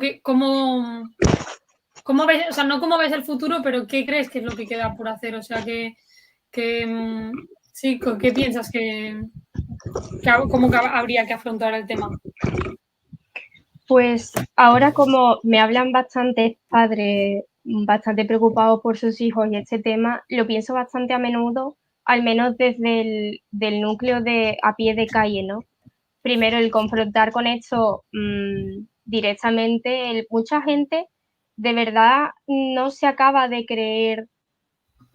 ¿cómo ves, o sea, no cómo ves el futuro, pero qué crees que es lo que queda por hacer? O sea, sí, ¿qué piensas cómo habría que afrontar el tema? Pues ahora como me hablan bastantes padres bastante preocupados por sus hijos y este tema, lo pienso bastante a menudo, al menos desde el núcleo de a pie de calle, ¿no? Primero, el confrontar con esto directamente, mucha gente de verdad no se acaba de creer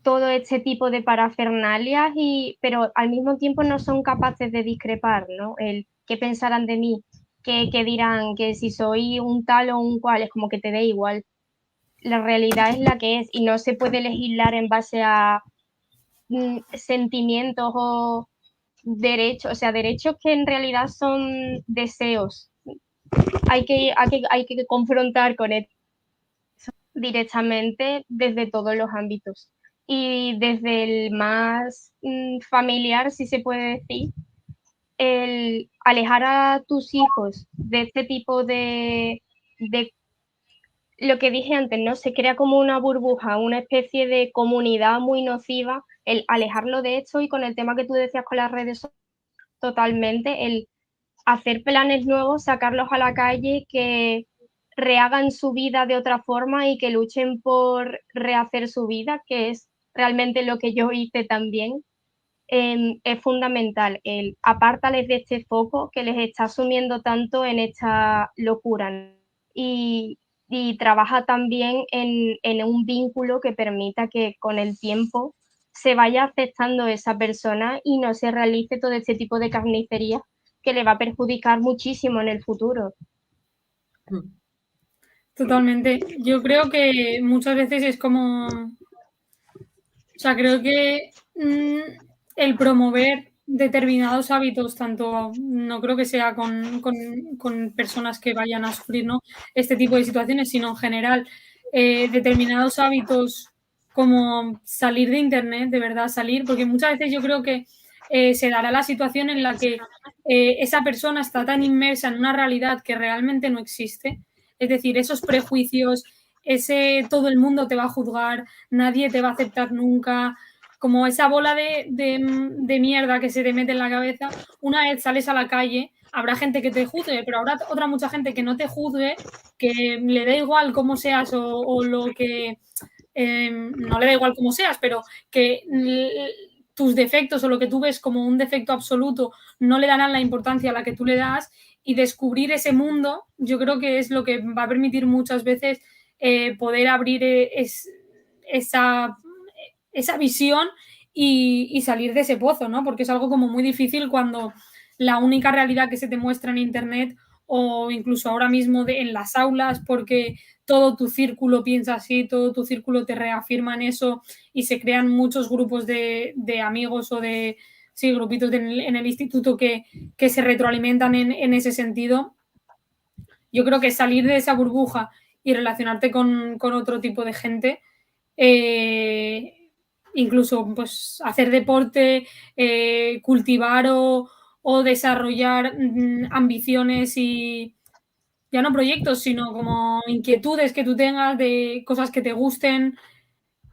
todo este tipo de parafernalias, pero al mismo tiempo no son capaces de discrepar, ¿no? El qué pensarán de mí, qué dirán, que si soy un tal o un cual, es como que te dé igual. La realidad es la que es y no se puede legislar en base a sentimientos o derechos, o sea, derechos que en realidad son deseos. Hay que confrontar con eso directamente desde todos los ámbitos. Y desde el más familiar, si se puede decir, el alejar a tus hijos de este tipo de lo que dije antes, ¿no? Se crea como una burbuja, una especie de comunidad muy nociva, el alejarlo de esto y con el tema que tú decías con las redes sociales, totalmente, el hacer planes nuevos, sacarlos a la calle, que rehagan su vida de otra forma y que luchen por rehacer su vida, que es realmente lo que yo hice también. Es fundamental el apártales de este foco que les está sumiendo tanto en esta locura, ¿no? Y trabaja también en un vínculo que permita que con el tiempo se vaya aceptando esa persona y no se realice todo este tipo de carnicería que le va a perjudicar muchísimo en el futuro. Totalmente. Yo creo que muchas veces es como... O sea, creo que el promover determinados hábitos, tanto no creo que sea con personas que vayan a sufrir, ¿no?, este tipo de situaciones, sino en general, determinados hábitos como salir de internet, de verdad salir, porque muchas veces yo creo que se dará la situación en la que esa persona está tan inmersa en una realidad que realmente no existe, es decir, esos prejuicios, ese todo el mundo te va a juzgar, nadie te va a aceptar nunca, como esa bola de mierda que se te mete en la cabeza. Una vez sales a la calle, habrá gente que te juzgue, pero habrá otra mucha gente que no te juzgue, que le da igual cómo seas o lo que... no le da igual cómo seas, pero que tus defectos o lo que tú ves como un defecto absoluto no le darán la importancia a la que tú le das, y descubrir ese mundo yo creo que es lo que va a permitir muchas veces poder abrir esa visión y salir de ese pozo, ¿no? Porque es algo como muy difícil cuando la única realidad que se te muestra en internet o incluso ahora mismo en las aulas, porque todo tu círculo piensa así, todo tu círculo te reafirma en eso y se crean muchos grupos de amigos o de sí, grupitos en el instituto que se retroalimentan en ese sentido. Yo creo que salir de esa burbuja y relacionarte con otro tipo de gente, incluso pues hacer deporte, cultivar o desarrollar ambiciones y ya no proyectos, sino como inquietudes que tú tengas de cosas que te gusten,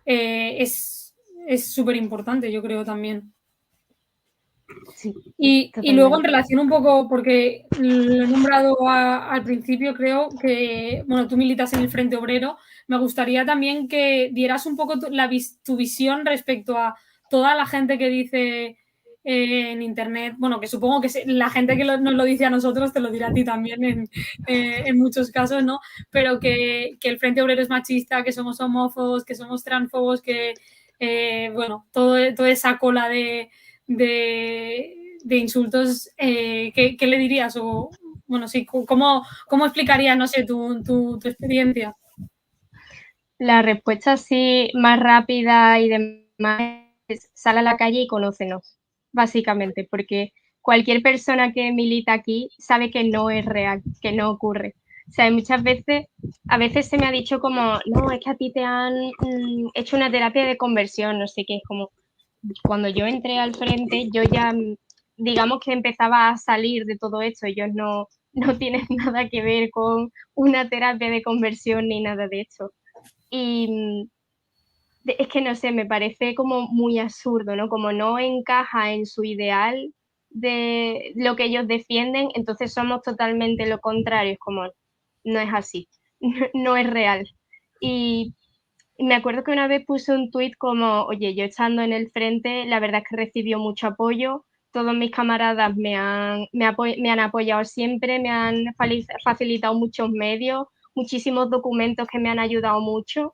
es súper importante, yo creo también. Sí, y luego en relación un poco, porque lo he nombrado al principio, creo que, bueno, tú militas en el Frente Obrero, me gustaría también que dieras un poco tu visión respecto a toda la gente que dice en internet, bueno, que supongo que la gente que nos lo dice a nosotros te lo dirá a ti también en muchos casos, ¿no? Pero que el Frente Obrero es machista, que somos homófobos, que somos transfobos, que, bueno, toda esa cola de insultos, ¿qué le dirías? O, bueno, sí, ¿cómo explicarías, no sé, tu experiencia? La respuesta así más rápida y demás es sal a la calle y conócenos, básicamente, porque cualquier persona que milita aquí sabe que no es real, que no ocurre. O sea, muchas veces, a veces se me ha dicho como, no, es que a ti te han hecho una terapia de conversión, no sé qué, es como, cuando yo entré al frente, yo ya, digamos que empezaba a salir de todo esto, ellos no tienen nada que ver con una terapia de conversión ni nada de esto. Y es que no sé, me parece como muy absurdo, ¿no? Como no encaja en su ideal de lo que ellos defienden, entonces somos totalmente lo contrario, es como, no es así, no es real. Y me acuerdo que una vez puse un tuit como, oye, yo estando en el frente, la verdad es que recibió mucho apoyo, todos mis camaradas me han apoyado siempre, me han facilitado muchos medios, muchísimos documentos que me han ayudado mucho.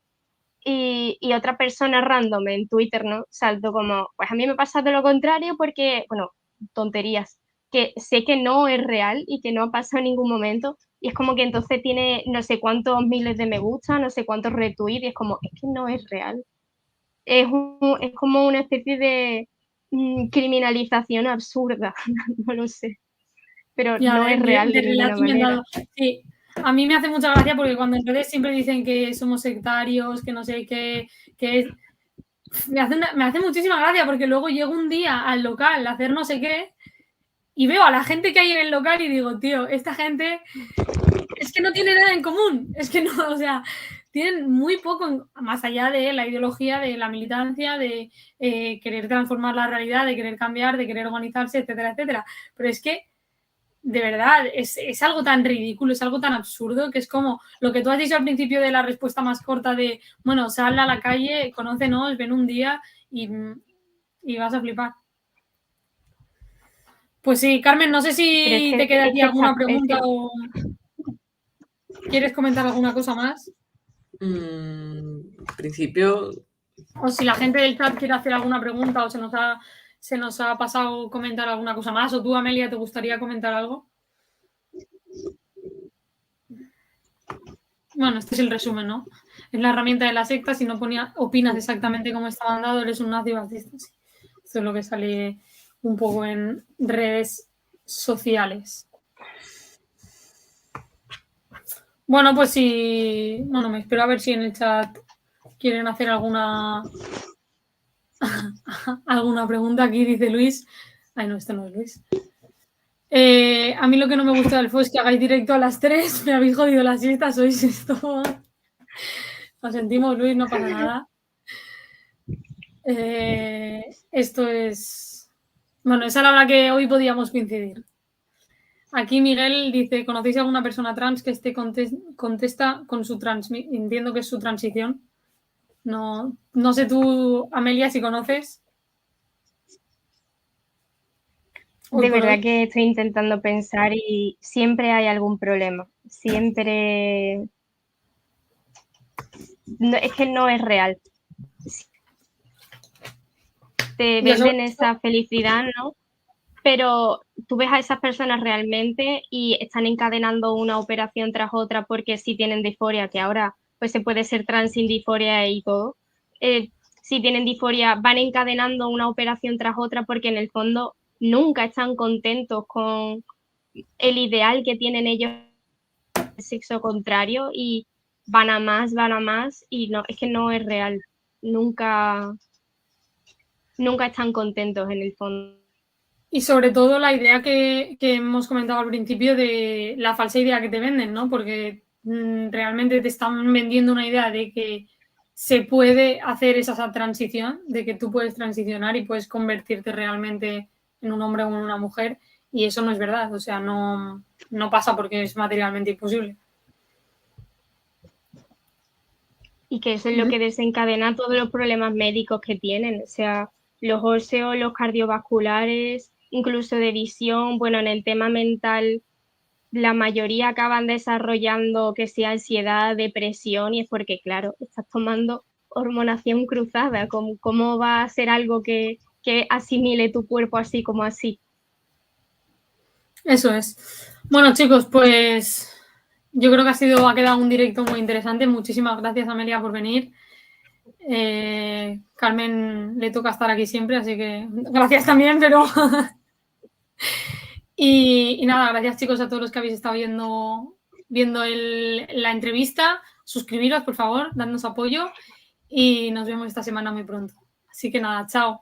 Y otra persona random en Twitter, ¿no? Saltó como, pues a mí me pasa de lo contrario porque, bueno, tonterías, que sé que no es real y que no ha pasado en ningún momento. Y es como que entonces tiene no sé cuántos miles de me gusta, no sé cuántos retweets, y es como, es que no es real. Es como una especie criminalización absurda, no lo sé. Pero Ya, no es real de ninguna manera. Sí, a mí me hace mucha gracia porque cuando en redes siempre dicen que somos sectarios, que no sé qué, que me hace muchísima gracia porque luego llego un día al local a hacer no sé qué y veo a la gente que hay en el local y digo, tío, esta gente es que no tiene nada en común, es que no, o sea, tienen muy poco, más allá de la ideología, de la militancia, de querer transformar la realidad, de querer cambiar, de querer organizarse, etcétera, etcétera. Pero es que de verdad, es algo tan ridículo, es algo tan absurdo que es como lo que tú has dicho al principio de la respuesta más corta de, bueno, sal a la calle, conócenos, ven un día y vas a flipar. Pues sí, Carmen, no sé si te queda aquí alguna pregunta o quieres comentar alguna cosa más. En principio... O si la gente del chat quiere hacer alguna pregunta o se nos ha pasado comentar alguna cosa más. O tú, Amelia, ¿te gustaría comentar algo? Bueno, este es el resumen, ¿no? Es la herramienta de la secta. Si no opinas exactamente como está mandado, eres un nazi fascista. Sí. Esto es lo que sale un poco en redes sociales. Bueno, pues sí. Bueno, me espero a ver si en el chat quieren hacer alguna pregunta. Aquí dice Luis. Ay, no, este no es Luis. A mí lo que no me gusta del FO es que hagáis directo a las 3. Me habéis jodido la siesta, sois esto. Lo sentimos, Luis, no pasa nada. Esto es... Bueno, esa era la que hoy podíamos coincidir. Aquí Miguel dice, ¿conocéis a alguna persona trans que contesta con su entiendo que es su transición? No sé tú, Amelia, si conoces. De verdad que estoy intentando pensar y siempre hay algún problema. Siempre... No, es que no es real. Te venden esa felicidad, ¿no? Pero tú ves a esas personas realmente y están encadenando una operación tras otra porque sí tienen disforia, que ahora pues se puede ser trans sin disforia y todo. Si tienen disforia, van encadenando una operación tras otra porque en el fondo nunca están contentos con el ideal que tienen ellos del sexo contrario y van a más y no, es que no es real. Nunca están contentos en el fondo. Y sobre todo la idea que hemos comentado al principio de la falsa idea que te venden, ¿no? Porque realmente te están vendiendo una idea de que se puede hacer esa transición, de que tú puedes transicionar y puedes convertirte realmente en un hombre o en una mujer, y eso no es verdad, o sea, no pasa porque es materialmente imposible. Y que eso es lo que desencadena todos los problemas médicos que tienen, o sea, los óseos, los cardiovasculares, incluso de visión. Bueno, en el tema mental, la mayoría acaban desarrollando que sea ansiedad, depresión, y es porque, claro, estás tomando hormonación cruzada. ¿Cómo va a ser algo que asimile tu cuerpo así como así? Eso es. Bueno, chicos, pues yo creo que ha quedado un directo muy interesante. Muchísimas gracias, Amelia, por venir. Carmen le toca estar aquí siempre, así que gracias también, pero... y nada, gracias, chicos, a todos los que habéis estado viendo la entrevista. Suscribiros, por favor, dadnos apoyo y nos vemos esta semana muy pronto. Así que nada, chao.